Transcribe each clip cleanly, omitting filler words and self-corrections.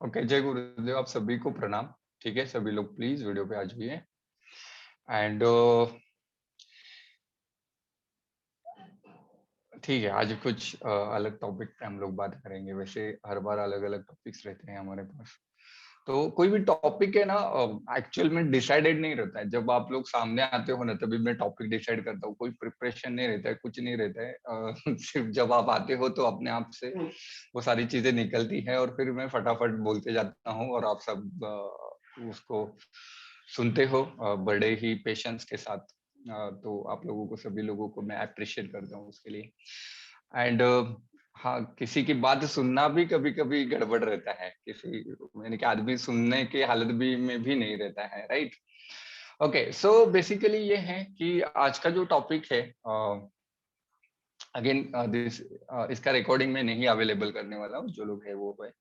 Okay, जय गुरुदेव। आप सभी को प्रणाम। ठीक है, सभी लोग प्लीज वीडियो पे आ जाइए। एंड ठीक है, आज कुछ अलग टॉपिक पे हम लोग बात करेंगे। वैसे हर बार अलग अलग टॉपिक्स रहते हैं हमारे पास। तो कोई भी टॉपिक है ना, एक्चुअल में डिसाइडेड नहीं रहता है। जब आप लोग सामने आते हो ना, तभी मैं टॉपिक डिसाइड करता हूँ। कोई प्रिपरेशन नहीं रहता है, कुछ नहीं रहता है। सिर्फ जब आप आते हो तो अपने आप से वो सारी चीजें निकलती है और फिर मैं फटाफट बोलते जाता हूँ और आप सब उसको सुनते हो बड़े ही पेशेंस के साथ। तो आप लोगों को, सभी लोगों को मैं अप्रिशिएट करता हूँ उसके लिए। एंड हाँ, किसी की बात सुनना भी कभी कभी गड़बड़ रहता है। किसी यानी कि आदमी सुनने की हालत भी में भी नहीं रहता है, राइट। ओके, सो बेसिकली ये है कि आज का जो टॉपिक है, अगेन दिस इसका रिकॉर्डिंग में नहीं अवेलेबल करने वाला हूँ। जो लोग है वो है,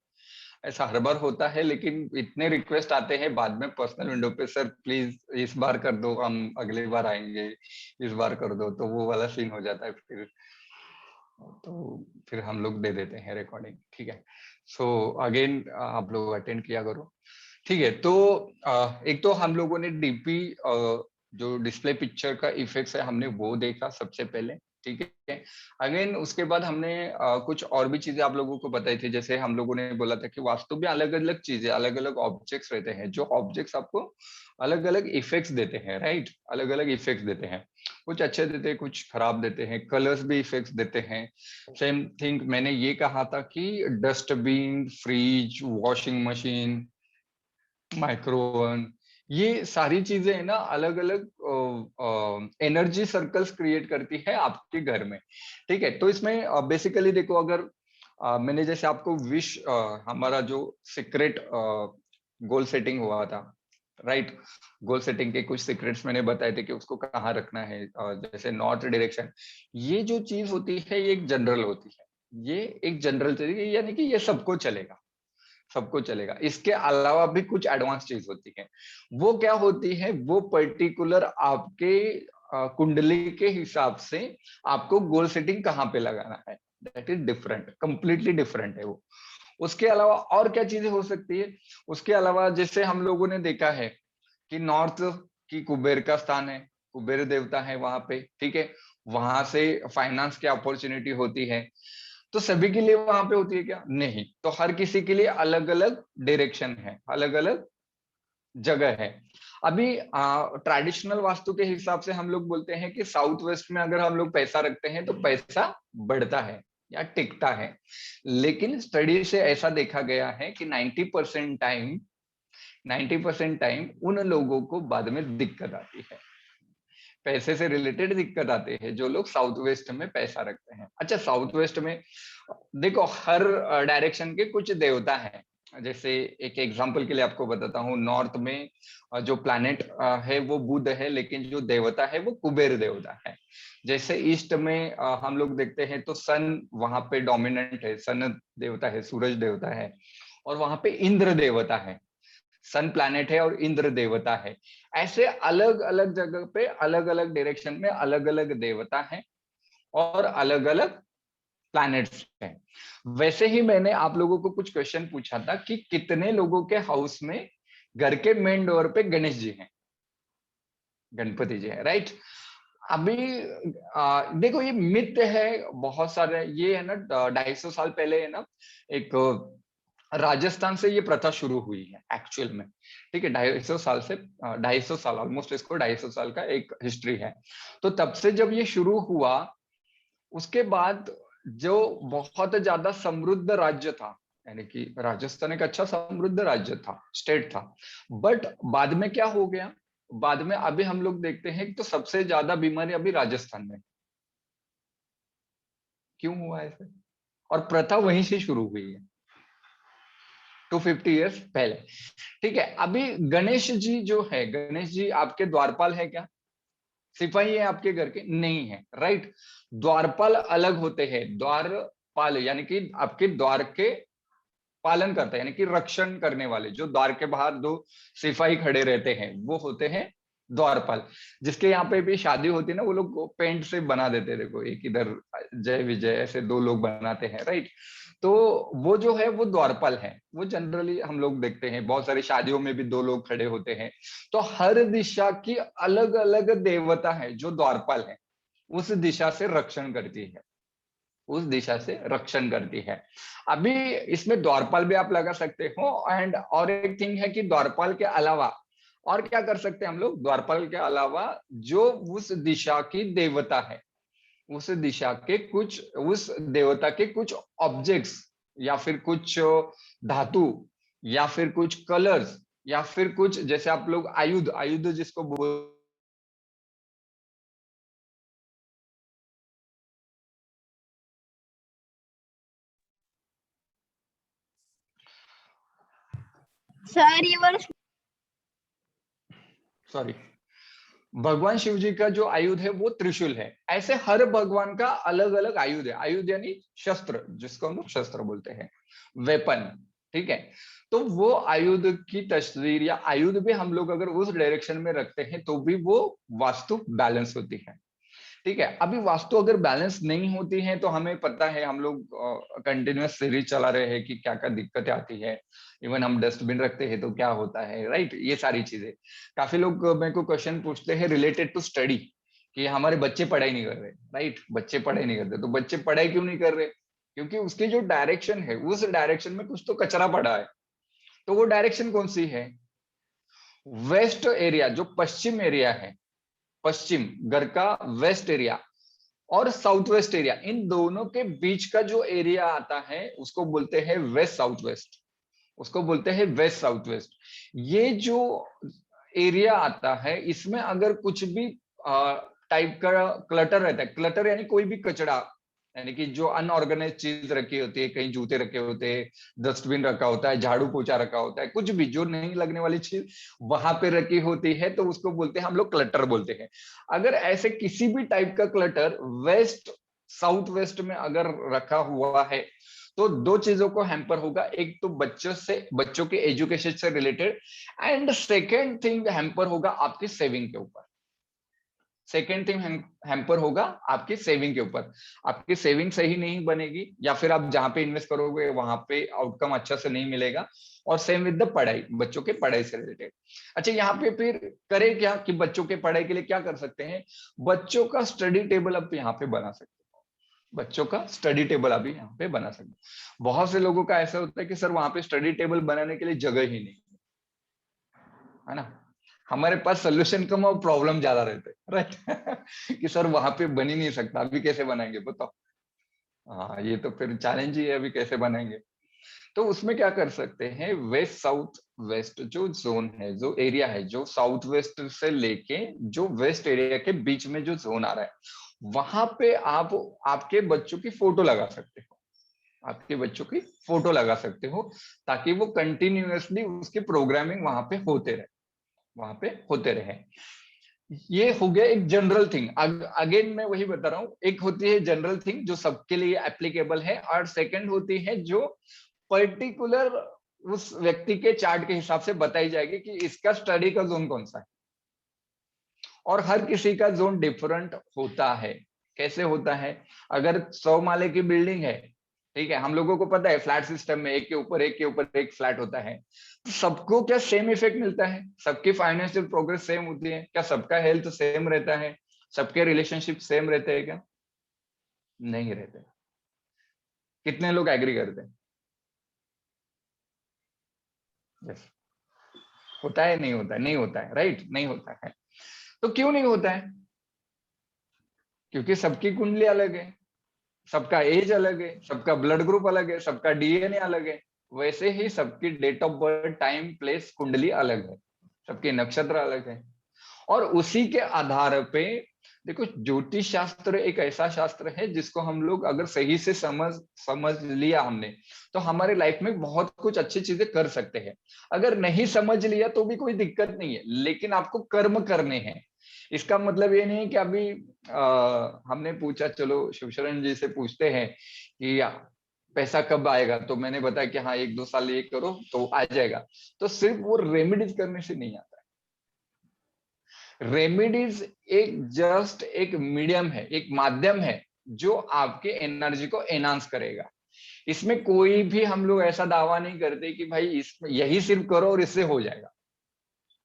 ऐसा हर बार होता है। लेकिन इतने रिक्वेस्ट आते हैं बाद में पर्सनल विंडो पे, सर प्लीज इस बार कर दो, हम अगली बार आएंगे, इस बार कर दो। तो वो वाला सीन हो जाता है फिर। तो फिर हम लोग दे देते हैं रिकॉर्डिंग। ठीक है, सो अगेन आप लोग अटेंड किया करो। ठीक है, तो एक तो हम लोगों ने डीपी जो डिस्प्ले पिक्चर का इफेक्ट है हमने वो देखा सबसे पहले। ठीक है, अगेन उसके बाद हमने कुछ और भी चीजें आप लोगों को बताई थी। जैसे हम लोगों ने बोला था कि वास्तु में अलग अलग चीजें, अलग अलग ऑब्जेक्ट्स रहते हैं। जो ऑब्जेक्ट्स आपको अलग अलग इफेक्ट्स देते हैं, राइट। अलग अलग इफेक्ट्स देते हैं, कुछ अच्छे देते हैं, कुछ खराब देते हैं। कलर्स भी इफेक्ट्स देते हैं। सेम थिंग मैंने ये कहा था कि dustbin, fridge, washing machine, microwave, ये सारी चीजें है ना, अलग अलग एनर्जी सर्कल्स क्रिएट करती है आपके घर में। ठीक है, तो इसमें बेसिकली देखो, अगर मैंने जैसे आपको विश, हमारा जो सीक्रेट गोल सेटिंग हुआ था, राइट। गोल सेटिंग के कुछ सीक्रेट्स मैंने बताए थे कि उसको कहाँ रखना है। जैसे नॉर्थ डायरेक्शन, ये जो चीज होती है ये एक जनरल होती है। ये एक जनरल चीज, यानी कि ये सबको चलेगा, सबको चलेगा। इसके अलावा भी कुछ एडवांस चीज होती है। वो क्या होती है? वो पर्टिकुलर आपके कुंडली के हिसाब से आपको गोल सेटिंग कहाँ पे लगाना है। That is different, completely different है वो। उसके अलावा और क्या चीजें हो सकती है? उसके अलावा जैसे हम लोगों ने देखा है कि नॉर्थ की कुबेर का स्थान है, कुबेर देवता है वहां पे। ठीक है, वहां से फाइनेंस की अपॉर्चुनिटी होती है। तो सभी के लिए वहां पे होती है क्या? नहीं। तो हर किसी के लिए अलग अलग डायरेक्शन है, अलग अलग जगह है। अभी ट्रेडिशनल वास्तु के हिसाब से हम लोग बोलते हैं कि साउथ वेस्ट में अगर हम लोग पैसा रखते हैं तो पैसा बढ़ता है या टिकता है। लेकिन स्टडी से ऐसा देखा गया है कि 90% टाइम उन लोगों को बाद में दिक्कत आती है, पैसे से रिलेटेड दिक्कत आते हैं जो लोग साउथ वेस्ट में पैसा रखते हैं। अच्छा, साउथ वेस्ट में देखो, हर डायरेक्शन के कुछ देवता हैं। जैसे एक एग्जांपल के लिए आपको बताता हूँ, नॉर्थ में जो प्लैनेट है वो बुध है, लेकिन जो देवता है वो कुबेर देवता है। जैसे ईस्ट में हम लोग देखते हैं तो सन वहां पे डोमिनेंट है, सन देवता है, सूरज देवता है। और वहां पे इंद्र देवता है, सन प्लैनेट है और इंद्र देवता है। ऐसे अलग अलग जगह पे अलग अलग डायरेक्शन में अलग अलग देवता हैं और अलग अलग प्लैनेट्स हैं। वैसे ही मैंने आप लोगों को कुछ क्वेश्चन पूछा था कि कितने लोगों के हाउस में घर के मेन डोर पे गणेश जी हैं, गणपति जी है, राइट। अभी देखो, ये मिथ है बहुत सारे। ये है ना, 250 साल पहले है ना, एक राजस्थान से ये प्रथा शुरू हुई है एक्चुअल में। ठीक है, 250 साल से 250 साल, ऑलमोस्ट इसको 250 साल का एक हिस्ट्री है। तो तब से जब ये शुरू हुआ, उसके बाद जो बहुत ज्यादा समृद्ध राज्य था, यानी कि राजस्थान एक अच्छा समृद्ध राज्य था, स्टेट था। बट बाद में क्या हो गया? बाद में अभी हम लोग देखते हैं कि तो सबसे ज्यादा बीमारी अभी राजस्थान में। क्यों हुआ ऐसे? और प्रथा वहीं से शुरू हुई है 250 ईयर्स पहले। ठीक है, अभी गणेश जी जो है, गणेश जी आपके द्वारपाल है क्या? सिपाही है आपके घर के? नहीं है, राइट। द्वारपाल अलग होते हैं। द्वारपाल यानी कि आपके द्वार के पालन करता है, यानी कि रक्षण करने वाले। जो द्वार के बाहर दो सिपाही खड़े रहते हैं वो होते हैं द्वारपाल। जिसके यहाँ पे भी शादी होती है ना, वो लोग पेंट से बना देते हैं। देखो, एक इधर जय विजय, ऐसे दो लोग बनाते हैं, राइट। तो वो जो है वो द्वारपाल है। वो जनरली हम लोग देखते हैं, बहुत सारी शादियों में भी दो लोग खड़े होते हैं। तो हर दिशा की अलग अलग देवता है जो द्वारपाल है, उस दिशा से रक्षण करती है, उस दिशा से रक्षण करती है। अभी इसमें द्वारपाल भी आप लगा सकते हो। एंड और एक थिंग है कि द्वारपाल के अलावा और क्या कर सकते हैं हम लोग, द्वारपाल के अलावा जो उस दिशा की देवता है, उस दिशा के कुछ, उस देवता के कुछ ऑब्जेक्ट्स, या फिर कुछ धातु, या फिर कुछ कलर्स, या फिर कुछ जैसे आप लोग आयुध, आयुध जिसको बोल, सर ये वाला सॉरी, भगवान शिव जी का जो आयुध है वो त्रिशूल है। ऐसे हर भगवान का अलग अलग आयुध है। आयुध यानी शस्त्र, जिसको हम लोग शस्त्र बोलते हैं, वेपन। ठीक है, तो वो आयुध की तस्वीर या आयुध भी हम लोग अगर उस डायरेक्शन में रखते हैं तो भी वो वास्तु बैलेंस होती है। ठीक है, अभी वास्तु अगर बैलेंस नहीं होती है तो हमें पता है, हम लोग कंटिन्यूअस सीरीज चला रहे हैं कि क्या क्या दिक्कतें आती है। इवन हम डस्टबिन रखते हैं तो क्या होता है, राइट, ये सारी चीजें। काफी लोग मेरे को क्वेश्चन पूछते हैं रिलेटेड टू स्टडी, कि हमारे बच्चे पढ़ाई नहीं कर रहे, राइट, बच्चे पढ़ाई नहीं करते। तो बच्चे पढ़ाई क्यों नहीं कर रहे? क्योंकि उसकी जो डायरेक्शन है, उस डायरेक्शन में कुछ तो कचरा पड़ा है। तो वो डायरेक्शन कौन सी है? वेस्ट एरिया, जो पश्चिम एरिया है, पश्चिम घर का वेस्ट एरिया और साउथ वेस्ट एरिया, इन दोनों के बीच का जो एरिया आता है उसको बोलते हैं वेस्ट साउथ वेस्ट, उसको बोलते हैं वेस्ट साउथ वेस्ट। ये जो एरिया आता है, इसमें अगर कुछ भी टाइप का क्लटर रहता है, क्लटर यानी कोई भी कचरा, यानी कि जो अनऑर्गेनाइज चीज रखी होती है, कहीं जूते रखे होते हैं, डस्टबिन रखा होता है, झाड़ू पोछा रखा होता है, कुछ भी जो नहीं लगने वाली चीज वहां पे रखी होती है, तो उसको बोलते हैं हम लोग क्लटर बोलते हैं। अगर ऐसे किसी भी टाइप का क्लटर वेस्ट साउथ वेस्ट में अगर रखा हुआ है, तो दो चीजों को हैम्पर होगा। एक तो बच्चों से, बच्चों के एजुकेशन से related, and second thing hamper होगा आपकी सेविंग के ऊपर। सेकेंड थिंग हैम्पर होगा आपकी सेविंग के ऊपर। आपकी सेविंग सही नहीं बनेगी, या फिर आप जहां पे इन्वेस्ट करोगे वहां पे आउटकम अच्छा से नहीं मिलेगा। और सेम विद द पढ़ाई, बच्चों के पढ़ाई से रिलेटेड। अच्छा, यहाँ पे फिर करें क्या कि बच्चों के पढ़ाई के लिए क्या कर सकते हैं? बच्चों का स्टडी टेबल आप यहाँ पे बना सकते हैं। बच्चों का स्टडी टेबल अभी यहाँ पे बना सकते हैं। बहुत से लोगों का ऐसा होता है कि सर वहां पे स्टडी टेबल बनाने के लिए जगह ही नहीं है ना, हमारे पास सोल्यूशन कम और प्रॉब्लम ज्यादा रहते हैं, राइट। कि सर वहां पे बन ही नहीं सकता, अभी कैसे बनाएंगे बताओ। हाँ, ये तो फिर चैलेंज ही है, अभी कैसे बनाएंगे। तो उसमें क्या कर सकते हैं, वेस्ट साउथ वेस्ट जो जोन है, जो एरिया है, जो साउथ वेस्ट से लेके जो वेस्ट एरिया के बीच में जो जोन आ रहा है, वहां पे आप आपके बच्चों की फोटो लगा सकते हो, आपके बच्चों की फोटो लगा सकते हो, ताकि वो कंटिन्यूअसली उसकी प्रोग्रामिंग वहां पे होते रहे, वहां पे होते रहे। ये हो गया एक जनरल थिंग। अगेन मैं वही बता रहा हूँ, एक होती है जनरल थिंग जो सबके लिए एप्लीकेबल है, और सेकंड होती है जो पर्टिकुलर उस व्यक्ति के चार्ट के हिसाब से बताई जाएगी कि इसका स्टडी का जोन कौन सा है। और हर किसी का जोन डिफरेंट होता है। कैसे होता है? अगर 100 माले की बिल्डिंग है, ठीक है, हम लोगों को पता है फ्लैट सिस्टम में एक के ऊपर एक के ऊपर एक फ्लैट होता है, तो सबको क्या सेम इफेक्ट मिलता है? सबकी फाइनेंशियल प्रोग्रेस सेम होती है क्या? सबका हेल्थ सेम रहता है? सबके रिलेशनशिप सेम रहते हैं क्या? नहीं रहते। कितने लोग एग्री करते हैं? यस। होता है नहीं होता है? नहीं होता है, राइट, नहीं होता है। तो क्यों नहीं होता है? क्योंकि सबकी कुंडली अलग है, सबका एज अलग है, सबका ब्लड ग्रुप अलग है, सबका डीएनए अलग है। वैसे ही सबकी date of birth, time, place, कुंडली अलग है, सबके नक्षत्र अलग है। और उसी के आधार पे देखो, ज्योतिष शास्त्र एक ऐसा शास्त्र है जिसको हम लोग अगर सही से समझ समझ लिया हमने, तो हमारे लाइफ में बहुत कुछ अच्छी चीजें कर सकते हैं। अगर नहीं समझ लिया तो भी कोई दिक्कत नहीं है, लेकिन आपको कर्म करने हैं। इसका मतलब ये नहीं कि अभी हमने पूछा, चलो शिवशरण जी से पूछते हैं कि पैसा कब आएगा, तो मैंने बताया कि हाँ 1-2 साल ये करो तो आ जाएगा। तो सिर्फ वो रेमेडीज करने से नहीं आता है। रेमेडीज एक जस्ट एक मीडियम है, एक माध्यम है जो आपके एनर्जी को एनहांस करेगा। इसमें कोई भी हम लोग ऐसा दावा नहीं करते कि भाई इसमें यही सिर्फ करो और इससे हो जाएगा,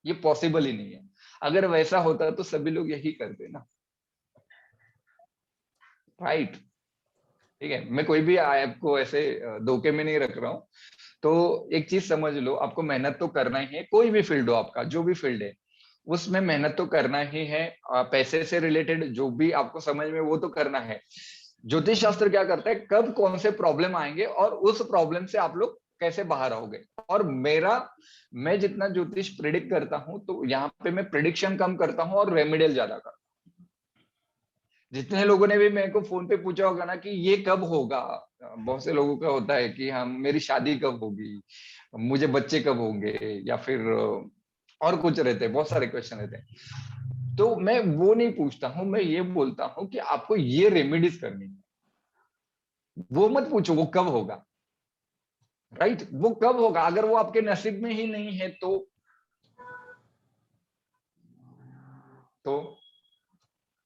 ये पॉसिबल ही नहीं है। अगर वैसा होता तो सभी लोग यही करते ना, राइट। ठीक है, मैं कोई भी आपको ऐसे धोखे में नहीं रख रहा हूँ। तो एक चीज समझ लो, आपको मेहनत तो करना ही है, कोई भी फील्ड हो आपका, जो भी फील्ड है उसमें मेहनत तो करना ही है। पैसे से रिलेटेड जो भी आपको समझ में वो तो करना है। ज्योतिष शास्त्र क्या करता है, कब कौन से प्रॉब्लम आएंगे और उस प्रॉब्लम से आप लोग कैसे बाहर आओगे। और मैं जितना ज्योतिष प्रिडिक्ट करता हूं, तो यहाँ पे मैं प्रिडिक्शन कम करता हूं और रेमेडियल ज्यादा करता हूं। जितने लोगों ने भी मेरे को फोन पे पूछा होगा ना कि ये कब होगा, बहुत से लोगों का होता है कि हम मेरी शादी कब होगी, मुझे बच्चे कब होंगे, या फिर और कुछ रहते हैं, बहुत सारे क्वेश्चन रहते हैं। तो मैं वो नहीं पूछता हूं, मैं ये बोलता हूं कि आपको ये रेमेडीज करनी है। वो मत पूछो वो कब होगा, राइट। वो कब होगा, अगर वो आपके नसीब में ही नहीं है तो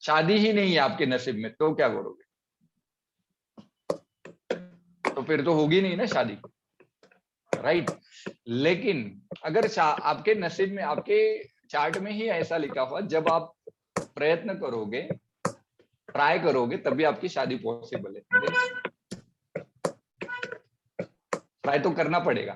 शादी ही नहीं है आपके नसीब में, तो क्या करोगे? तो फिर तो होगी नहीं ना शादी, राइट। लेकिन अगर आपके नसीब में, आपके चार्ट में ही ऐसा लिखा हुआ, जब आप प्रयत्न करोगे, ट्राई करोगे, तभी आपकी शादी पॉसिबल है। ट्राई तो करना पड़ेगा,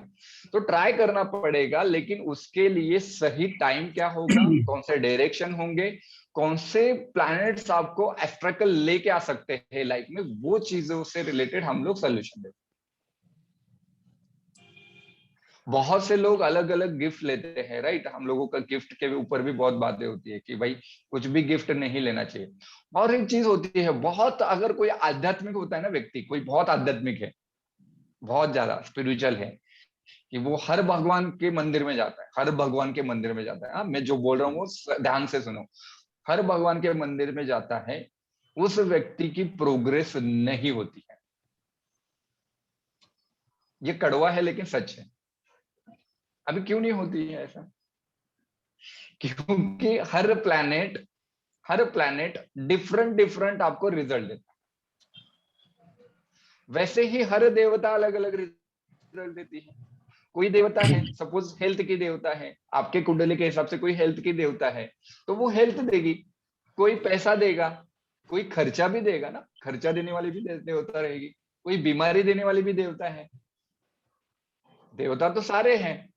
तो ट्राई करना पड़ेगा, लेकिन उसके लिए सही टाइम क्या होगा, कौन से डायरेक्शन होंगे, कौन से प्लैनेट्स आपको एस्ट्रैकल लेके आ सकते हैं लाइफ में, वो चीजों से रिलेटेड हम लोग सोल्यूशन देते हैं। बहुत से लोग अलग अलग गिफ्ट लेते हैं, राइट। हम लोगों का गिफ्ट के ऊपर भी बहुत बातें होती है कि भाई कुछ भी गिफ्ट नहीं लेना चाहिए। और एक चीज होती है, बहुत अगर कोई आध्यात्मिक होता है ना व्यक्ति, कोई बहुत आध्यात्मिक है, बहुत ज्यादा स्पिरिचुअल है, कि वो हर भगवान के मंदिर में जाता है, हर भगवान के मंदिर में जाता है। हाँ, मैं जो बोल रहा हूँ वो ध्यान से सुनो। हर भगवान के मंदिर में जाता है, उस व्यक्ति की प्रोग्रेस नहीं होती है। ये कड़वा है लेकिन सच है। अभी क्यों नहीं होती है ऐसा? क्योंकि हर प्लैनेट डिफरेंट डिफरेंट आपको रिजल्ट देता है। वैसे ही हर देवता अलग अलग रिजल्ट देती है। कोई देवता है, सपोज हेल्थ की देवता है, आपके कुंडली के हिसाब से कोई हेल्थ की देवता है, तो वो हेल्थ देगी। कोई पैसा देगा, कोई खर्चा भी देगा ना, खर्चा देने वाली भी देवता रहेगी। कोई बीमारी देने वाली भी देवता है। देवता तो सारे हैं,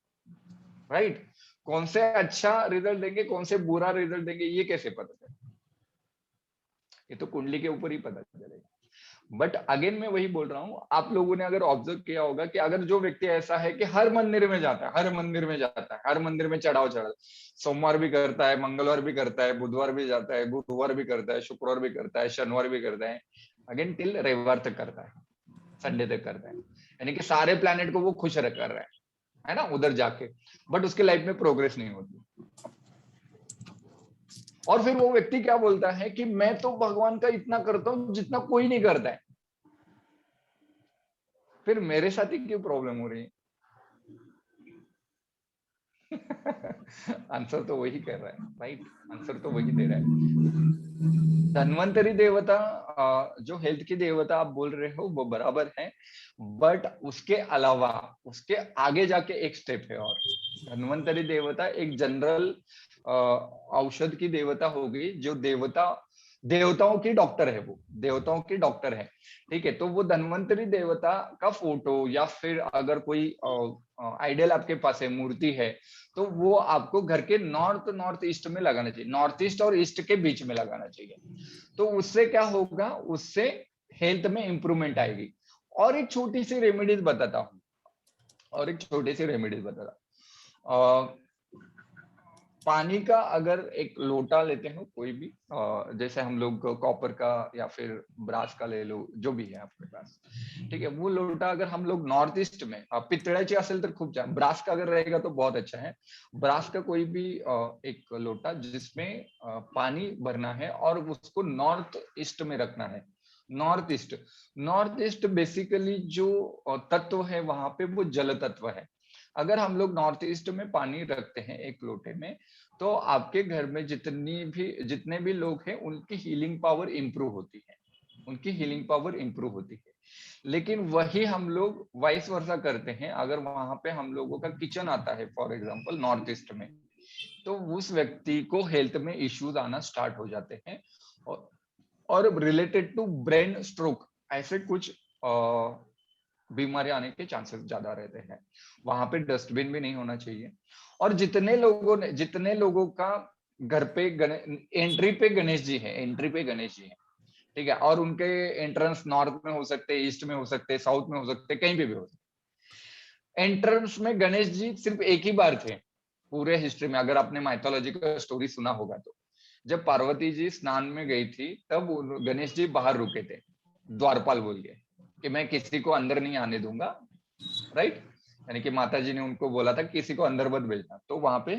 राइट। कौन से अच्छा रिजल्ट देंगे, कौन से बुरा रिजल्ट देंगे, ये कैसे पता चले? ये तो कुंडली के ऊपर ही पता चलेगा। बट अगेन मैं वही बोल रहा हूँ, आप लोगों ने अगर ऑब्जर्व किया होगा कि अगर जो व्यक्ति ऐसा है कि हर मंदिर में जाता है, हर मंदिर में जाता है, हर मंदिर में चढ़ाव चढ़ा, सोमवार भी करता है, मंगलवार भी करता है, बुधवार भी जाता है, गुरुवार भी करता है, शुक्रवार भी करता है, शनिवार भी करता है, अगेन टिल रविवार तक करता है, संडे तक करता है, यानी कि सारे प्लैनेट को वो खुश कर रहा है ना, उधर जाके। बट उसके लाइफ में प्रोग्रेस नहीं होती। और फिर वो व्यक्ति क्या बोलता है कि मैं तो भगवान का इतना करता हूं जितना कोई नहीं करता है, फिर मेरे साथ ही क्यों प्रॉब्लम हो रही है? आंसर तो वही कर रहा है, राइट। आंसर तो वही दे रहा है। धन्वंतरी देवता, जो हेल्थ की देवता आप बोल रहे हो वो बराबर है, बट उसके अलावा उसके आगे जाके एक स्टेप है और। धन्वंतरी देवता एक जनरल औषध की देवता होगी, जो देवताओं की डॉक्टर है, वो देवताओं की डॉक्टर है। ठीक है, तो वो धन्वंतरी देवता का फोटो, या फिर अगर कोई आइडियल आपके पास है, मूर्ति है, तो वो आपको घर के नॉर्थ ईस्ट में लगाना चाहिए, नॉर्थ ईस्ट और ईस्ट के बीच में लगाना चाहिए। तो उससे क्या होगा, उससे हेल्थ में इंप्रूवमेंट आएगी। और एक छोटी सी रेमेडीज बताता हूँ, और एक छोटी सी रेमेडीज बताता हूँ। पानी का अगर एक लोटा लेते हो कोई भी, जैसे हम लोग कॉपर का या फिर ब्रास का ले लो, जो भी है आपके पास, ठीक है। वो लोटा अगर हम लोग नॉर्थ ईस्ट में, पितळेची असेल तर खूप छान, ब्रास का अगर रहेगा तो बहुत अच्छा है। ब्रास का कोई भी एक लोटा जिसमें पानी भरना है और उसको नॉर्थ ईस्ट में रखना है। नॉर्थ ईस्ट बेसिकली जो तत्व है वहां पे वो जल तत्व है। अगर हम लोग नॉर्थ ईस्ट में पानी रखते हैं एक लोटे में, तो आपके घर में जितने भी लोग हैं उनकी हीलिंग पावर इंप्रूव होती है, उनकी हीलिंग पावर इंप्रूव होती है। लेकिन वही हम लोग वाइस वर्सा करते हैं। अगर वहां पे हम लोगों का किचन आता है फॉर एग्जांपल नॉर्थ ईस्ट में, तो उस व्यक्ति को हेल्थ में इश्यूज आना स्टार्ट हो जाते हैं, और रिलेटेड टू ब्रेन स्ट्रोक ऐसे कुछ बीमारी आने के चांसेस ज्यादा रहते हैं। वहां पे डस्टबिन भी नहीं होना चाहिए। और जितने लोगों का घर पे एंट्री पे गणेश जी है, एंट्री पे गणेश जी है, ठीक है, और उनके एंट्रेंस नॉर्थ में हो सकते हैं, ईस्ट में हो सकते हैं, साउथ में हो सकते हैं, कहीं पे भी हो सकते। एंट्रेंस में गणेश जी सिर्फ एक ही बार थे पूरे हिस्ट्री में, अगर आपने माइथोलॉजी का स्टोरी सुना होगा तो। जब पार्वती जी स्नान में गई थी तब गणेश जी बाहर रुके थे, द्वारपाल बोल के, कि मैं किसी को अंदर नहीं आने दूंगा, राइट। यानी कि माता जी ने उनको बोला था किसी को अंदर मत भेजना, तो वहां पे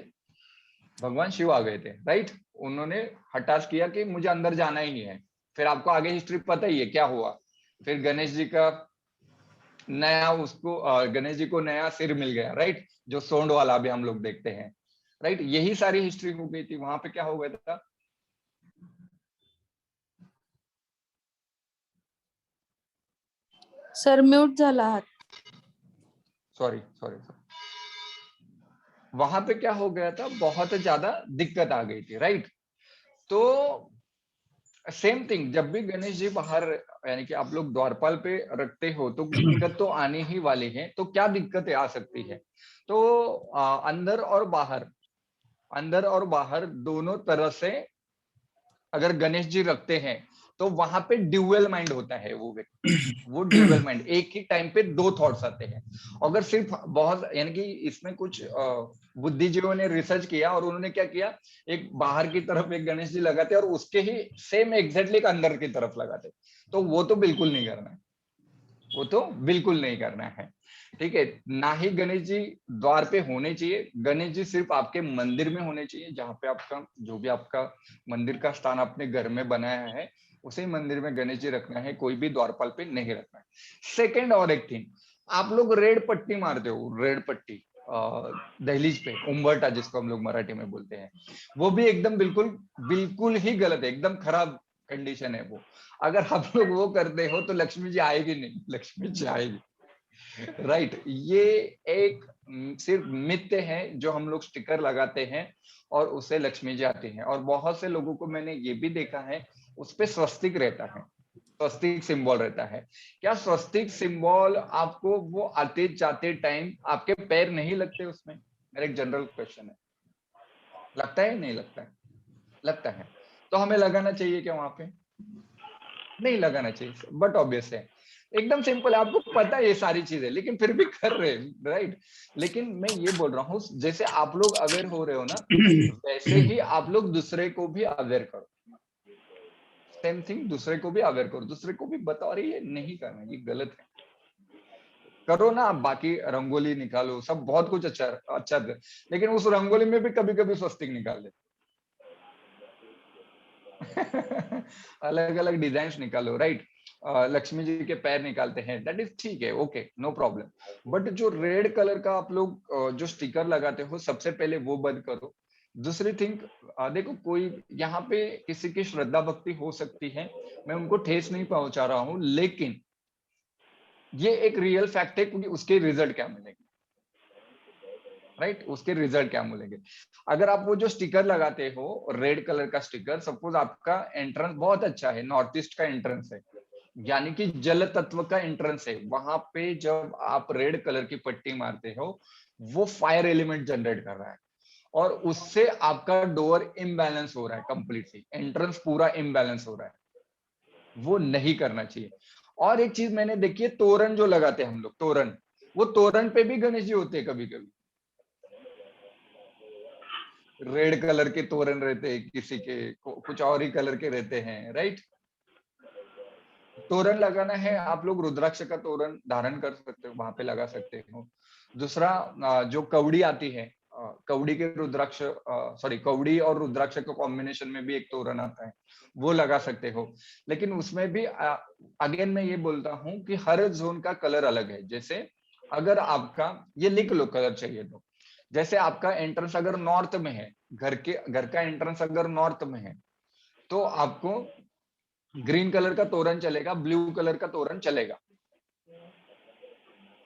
भगवान शिव आ गए थे, राइट। उन्होंने हटास किया कि मुझे अंदर जाना ही नहीं है। फिर आपको आगे हिस्ट्री पता ही है क्या हुआ। फिर गणेश जी का नया उसको गणेश जी को नया सिर मिल गया, राइट, जो सोंड वाला भी हम लोग देखते हैं, राइट। यही सारी हिस्ट्री हो गई थी। वहां पे क्या हो गया था, सर म्यूट झाला आहात. सॉरी सॉरी, वहां पे क्या हो गया था, बहुत ज्यादा दिक्कत आ गई थी, राइट। तो सेम थिंग, जब भी गणेश जी बाहर, यानी कि आप लोग द्वारपाल पे रखते हो, तो दिक्कत तो आने ही वाली है। तो क्या दिक्कतें आ सकती है, तो अंदर और बाहर दोनों तरह से अगर गणेश जी रखते हैं, तो वहां पे ड्यूअल माइंड होता है वो व्यक्ति। वो ड्यूअल माइंड, एक ही टाइम पे दो थॉट्स आते हैं। अगर सिर्फ बहुत, यानी कि इसमें कुछ बुद्धिजीवियों ने रिसर्च किया, और उन्होंने क्या किया, एक बाहर की तरफ एक गणेश जी लगाते और उसके ही सेम एग्जैक्टली अंदर की तरफ लगाते। तो वो तो बिल्कुल नहीं करना है, वो तो बिल्कुल नहीं करना है, ठीक है। ना ही गणेश जी द्वार पे होने चाहिए। गणेश जी सिर्फ आपके मंदिर में होने चाहिए, जहाँ पे आपका जो भी आपका मंदिर का स्थान आपने घर में बनाया है, उसी मंदिर में गणेश जी रखना है, कोई भी द्वारपाल पे नहीं रखना है। सेकेंड, और एक थिंग, आप लोग रेड पट्टी मारते हो, रेड पट्टी दहलीज पे, उम्बरटा जिसको हम लोग मराठी में बोलते हैं, वो भी एकदम बिल्कुल बिल्कुल ही गलत है, एकदम खराब कंडीशन है वो। अगर आप लोग वो करते हो तो लक्ष्मी जी आएगी नहीं, लक्ष्मी जी आएगी, राइट। ये एक सिर्फ मिथ्य है जो हम लोग स्टिकर लगाते हैं और उससे लक्ष्मी जी आती हैं। और बहुत से लोगों को मैंने ये भी देखा है, उस पे स्वस्तिक रहता है, स्वस्तिक सिंबल रहता है। क्या स्वस्तिक सिंबल आपको वो आते जाते टाइम आपके पैर नहीं लगते उसमें? मेरा एक जनरल क्वेश्चन है, लगता है नहीं लगता है? लगता है। तो हमें लगाना चाहिए क्या वहां पे? नहीं लगाना चाहिए, बट ऑब्वियस है, एकदम सिंपल है, आपको पता है ये सारी चीजें, लेकिन फिर भी कर रहे हैं, राइट। लेकिन मैं ये बोल रहा हूँ, जैसे आप लोग अवेयर हो रहे हो ना, वैसे ही आप लोग दूसरे को भी अवेयर करो। सेम थिंग, दूसरे को भी अवेयर करो, दूसरे को भी बताओ, अरे ये नहीं करना, ये गलत है, करो ना। आप बाकी रंगोली निकालो, सब बहुत कुछ अच्छा अच्छा है, लेकिन उस रंगोली में भी कभी कभी स्वस्तिक निकाल दे। अलग अलग डिजाइन निकालो, राइट। लक्ष्मी जी के पैर निकालते हैं, दैट इज ठीक है, ओके, नो प्रॉब्लम। बट जो रेड कलर का आप लोग जो स्टिकर लगाते हो, सबसे पहले वो बंद करो। दूसरी थिंग, देखो, कोई यहाँ पे किसी की श्रद्धा भक्ति हो सकती है, मैं उनको ठेस नहीं पहुंचा रहा हूँ, लेकिन ये एक रियल फैक्ट है, क्योंकि उसके रिजल्ट क्या मिलेंगे, राइट, उसके रिजल्ट क्या मिलेंगे। अगर आप वो जो स्टिकर लगाते हो, रेड कलर का स्टिकर, सपोज आपका एंट्रेंस बहुत अच्छा है, नॉर्थ ईस्ट का एंट्रेंस है, यानी कि जल तत्व का एंट्रेंस है, वहां पे जब आप रेड कलर की पट्टी मारते हो, वो फायर एलिमेंट जनरेट कर रहा है, और उससे आपका डोर इम्बैलेंस हो रहा है, कंप्लीटली एंट्रेंस पूरा इम्बैलेंस हो रहा है, वो नहीं करना चाहिए। और एक चीज मैंने देखी है, तोरण जो लगाते हैं हम लोग, तोरण, वो तोरण पे भी गणेश जी होते हैं कभी कभी, रेड कलर के तोरण रहते हैं, किसी के कुछ और ही कलर के रहते हैं, राइट। तोरण लगाना है, आप लोग रुद्राक्ष का तोरण धारण कर सकते हो, वहां पे लगा सकते हो। दूसरा, जो कवड़ी आती है, कवड़ी के रुद्राक्ष, सॉरी, कवड़ी और रुद्राक्ष के कॉम्बिनेशन में भी एक तोरण आता है, वो लगा सकते हो। लेकिन उसमें भी अगेन मैं ये बोलता हूँ कि हर जोन का कलर अलग है। जैसे अगर आपका, ये लिख लो कलर चाहिए तो, जैसे आपका एंट्रेंस अगर नॉर्थ में है, घर का एंट्रेंस अगर नॉर्थ में है, तो आपको ग्रीन कलर का तोरण चलेगा, ब्लू कलर का तोरण चलेगा,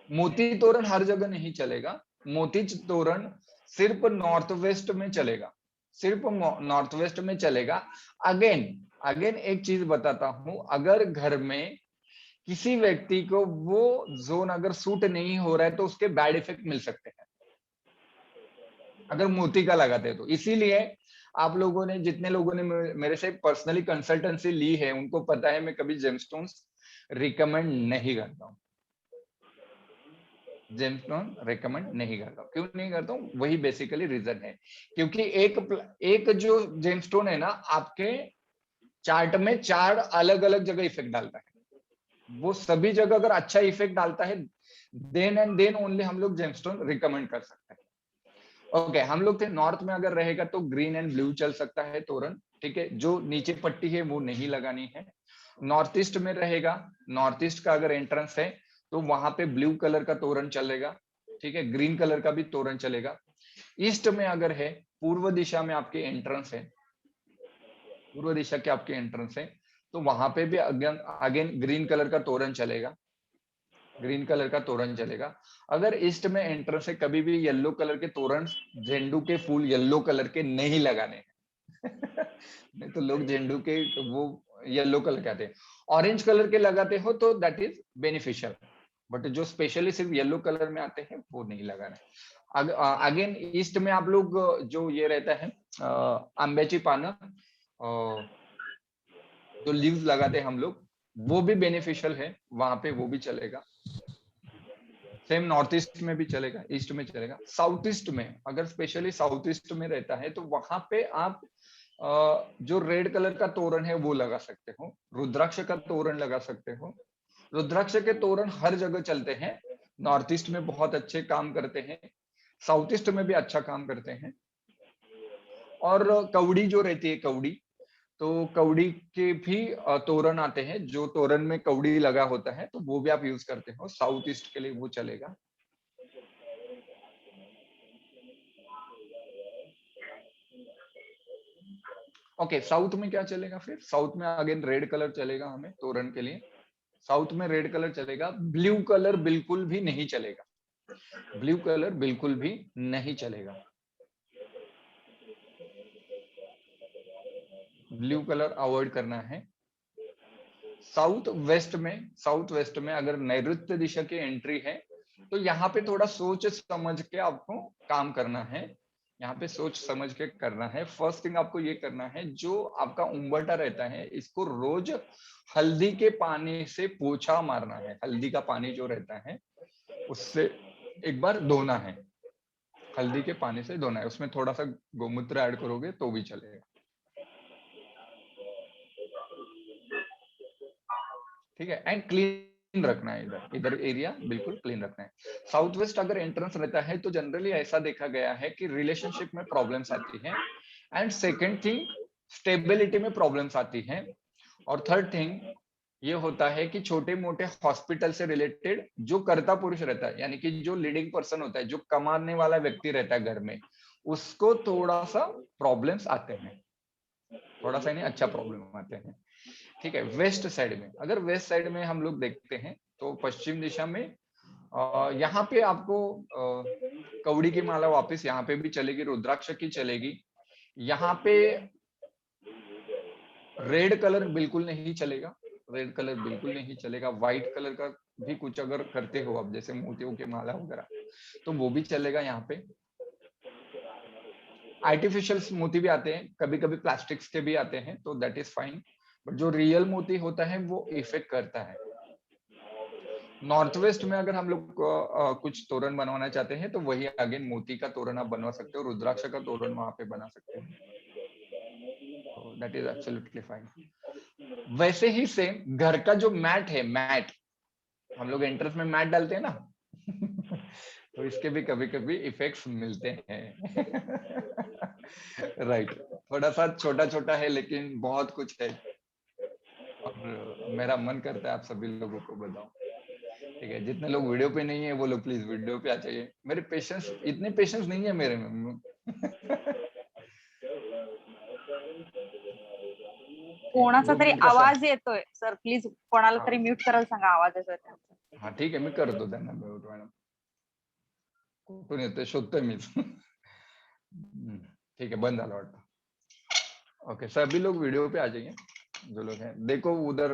मोती तोरण हर जगह नहीं चलेगा, मोती तोरण सिर्फ नॉर्थ वेस्ट में चलेगा, सिर्फ नॉर्थ वेस्ट में चलेगा। अगेन अगेन एक चीज बताता हूं, अगर घर में किसी व्यक्ति को वो जोन अगर सूट नहीं हो रहा है तो उसके बैड इफेक्ट मिल सकते हैं अगर मोती का लगाते हैं तो। इसीलिए आप लोगों ने, जितने लोगों ने मेरे से पर्सनली कंसल्टेंसी ली है, उनको पता है मैं कभी जेमस्टोन्स रिकमेंड नहीं करता हूँ, जेमस्टोन रिकमेंड नहीं करता हूँ। क्यों नहीं करता हूँ? वही बेसिकली रीजन है, क्योंकि एक जो जेमस्टोन है ना, आपके चार्ट में 4 अलग अलग जगह इफेक्ट डालता है। वो सभी जगह अगर अच्छा इफेक्ट डालता है, देन एंड देन ओनली हम लोग जेमस्टोन रिकमेंड कर सकते हैं। ओके, हम लोग थे नॉर्थ में अगर रहेगा तो ग्रीन एंड ब्लू चल सकता है तोरण, ठीक है। जो नीचे पट्टी है वो नहीं लगानी है। नॉर्थ ईस्ट में रहेगा, नॉर्थ ईस्ट का अगर एंट्रेंस है तो वहां पे ब्लू कलर का तोरण चलेगा, ठीक है। ग्रीन कलर का भी तोरण चलेगा। ईस्ट में अगर है, पूर्व दिशा में आपके एंट्रेंस है, पूर्व दिशा के आपके एंट्रेंस है, तो वहां पे भी अगेन ग्रीन कलर का तोरण चलेगा, ग्रीन कलर का तोरण चलेगा। अगर ईस्ट में एंट्रेंस है, कभी भी येलो कलर के तोरण, झंडू के फूल येलो कलर के नहीं लगाने हैं। नहीं तो लोग झंडू के वो येलो कलर के आते हैं, ऑरेंज कलर के लगाते हो तो दैट इज बेनिफिशियल, बट जो स्पेशली सिर्फ येलो कलर में आते हैं वो नहीं लगाना है। अगेन ईस्ट में आप लोग जो ये रहता है आंब्याची पानं, जो लीव्स लगाते हैं हम लोग, वो भी बेनिफिशियल है, वहां पे वो भी चलेगा। सेम नॉर्थ ईस्ट में भी चलेगा, ईस्ट में चलेगा। साउथ ईस्ट में अगर स्पेशली साउथ ईस्ट में रहता है तो वहां पे आप जो रेड कलर का तोरण है वो लगा सकते हो, रुद्राक्ष का तोरण लगा सकते हो। रुद्राक्ष के तोरण हर जगह चलते हैं, नॉर्थ ईस्ट में बहुत अच्छे काम करते हैं, साउथ ईस्ट में भी अच्छा काम करते हैं। और कौड़ी जो रहती है, कौड़ी, तो कौड़ी के भी तोरण आते हैं, जो तोरण में कौड़ी लगा होता है तो वो भी आप यूज करते हो, साउथ ईस्ट के लिए वो चलेगा। ओके, साउथ में क्या चलेगा फिर? साउथ में अगेन रेड कलर चलेगा हमें तोरण के लिए, साउथ में रेड कलर चलेगा। ब्लू कलर बिल्कुल भी नहीं चलेगा, ब्लू कलर बिल्कुल भी नहीं चलेगा, ब्लू कलर अवॉइड करना है। साउथ वेस्ट में अगर नैऋत्य दिशा की एंट्री है तो यहाँ पे थोड़ा सोच समझ के आपको काम करना है, यहाँ पे सोच समझ के करना है। फर्स्ट थिंग आपको ये करना है, जो आपका उंबरटा रहता है इसको रोज हल्दी के पानी से पोछा मारना है, हल्दी का पानी जो रहता है उससे एक बार धोना है, हल्दी के पानी से धोना है, उसमें थोड़ा सा गोमूत्र ऐड करोगे तो भी चलेगा, ठीक है। एंड क्लीन रखना है, इधर इधर एरिया बिल्कुल क्लीन रखना है। साउथ वेस्ट अगर एंट्रेंस रहता है तो जनरली ऐसा देखा गया है कि रिलेशनशिप में प्रॉब्लम्स आती है, एंड सेकंड थिंग स्टेबिलिटी में प्रॉब्लम्स आती है, और थर्ड थिंग ये होता है कि छोटे मोटे हॉस्पिटल से रिलेटेड जो कर्ता पुरुष रहता है, यानी कि जो लीडिंग पर्सन होता है, जो कमाने वाला व्यक्ति रहता है घर में, उसको थोड़ा सा प्रॉब्लम्स आते हैं, थोड़ा सा नहीं अच्छा प्रॉब्लम आते हैं, ठीक है। वेस्ट साइड में, अगर वेस्ट साइड में हम लोग देखते हैं तो पश्चिम दिशा में यहाँ पे आपको कौड़ी की माला वापस यहाँ पे भी चलेगी, रुद्राक्ष की चलेगी। यहाँ पे रेड कलर बिल्कुल नहीं चलेगा, रेड कलर बिल्कुल नहीं चलेगा। व्हाइट कलर का भी कुछ अगर करते हो आप, जैसे मोतियों की माला वगैरह, तो वो भी चलेगा। यहाँ पे आर्टिफिशियल मोती भी आते हैं, कभी कभी प्लास्टिक्स के भी आते हैं, तो दैट इज फाइन, बट जो रियल मोती होता है वो इफेक्ट करता है। नॉर्थ वेस्ट में अगर हम लोग कुछ तोरण बनवाना चाहते हैं तो वही अगेन मोती का तोरण आप बनवा सकते हो, रुद्राक्ष का तोरण वहां पे बना सकते हो, दैट इज एब्सोल्युटली फाइन। वैसे ही सेम घर का जो मैट है, मैट हम लोग एंट्रेंस में मैट डालते हैं ना, तो इसके भी कभी कभी इफेक्ट्स मिलते हैं। राइट, थोड़ा सा छोटा छोटा है लेकिन बहुत कुछ है, और मेरा मन करता है आप सभी लोगों को बताऊं, ठीक है। जितने लोग वीडियो पे नहीं है वो लोग प्लीज वीडियो पे आ जाइए, मेरे पेशेंस, इतने पेशेंस नहीं है मेरे में। कोणाचा 2 तरी मिनट का सर, आवाज येतोय सर, प्लीज कोणाला हाँ तरी म्यूट करायला सांगा, आवाज येतोय त्यांचा. हा ठीक आहे, मी करतो त्यांना मॅडम, कुठून येते शोधतोय मीच. ठीक है, बंद झालं वाटतं. ओके, सभी लोग वीडियो पे आ जाइए जो लोग हैं. देखो उधर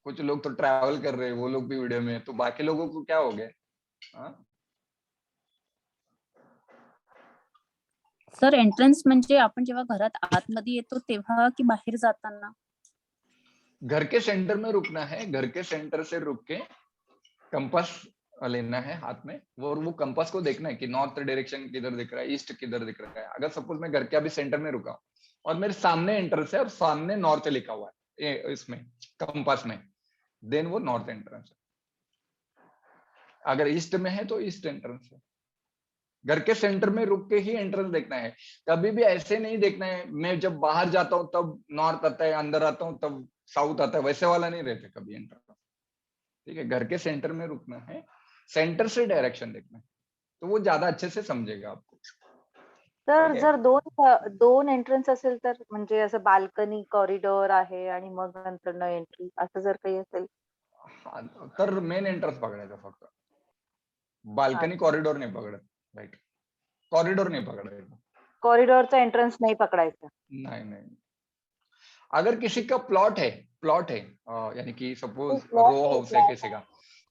कुछ लोग तो ट्रैवल कर रहे हैं, वो लोग भी वीडियो में है, तो बाकी लोगों को क्या हो गया? हाँ? सर एंट्रन्स म्हणजे आपण जेव्हा घरात आतमध्ये येतो तेव्हा की बाहेर जाताना? घर के सेंटर में रुकना है, घर के सेंटर से रुक के कंपास लेना है हाथ में, वो कंपास को देखना है कि नॉर्थ डायरेक्शन किधर दिख रहा है, ईस्ट किधर दिख रहा है. अगर सपोज मैं घर के अभी सेंटर में रुका हूं और मेरे सामने एंट्रेंस है और सामने नॉर्थ लिखा हुआ है इसमें कंपास में, देन वो नॉर्थ एंट्रेंस है. अगर ईस्ट में है तो ईस्ट एंट्रेंस है. घर के सेंटर में रुक के ही एंट्रेंस देखना है. कभी भी ऐसे नहीं देखना है मैं जब बाहर जाता हूं तब नॉर्थ आता है, अंदर आता हूं तब साउथ आता है, वैसे वाला नहीं रहता कभी एंट्रेंस. ठीक है, घर के सेंटर में रुकना है, सेंटर से डायरेक्शन देखना है, तो वो ज्यादा अच्छे से समझेगा आपको. तर ठीक आहे. जर दोन एंट्रन्स असेल तर, म्हणजे असं बाल्कनी कॉरिडॉर आहे आणि मग नंतर एंट्री, असं जर काही असेल हा, तर मेन एंट्रन्स पकडायचा फक्त, बाल्कनी कॉरिडोर नहीं पकड़े. राइट, कॉरिडोर नहीं पकड़ेगा. कॉरिडॉरचा एंट्रन्स नाही पकडायचा. नहीं नहीं, अगर किसी का प्लॉट है यानी कि सपोज plot रो है, हाउस है किसी का,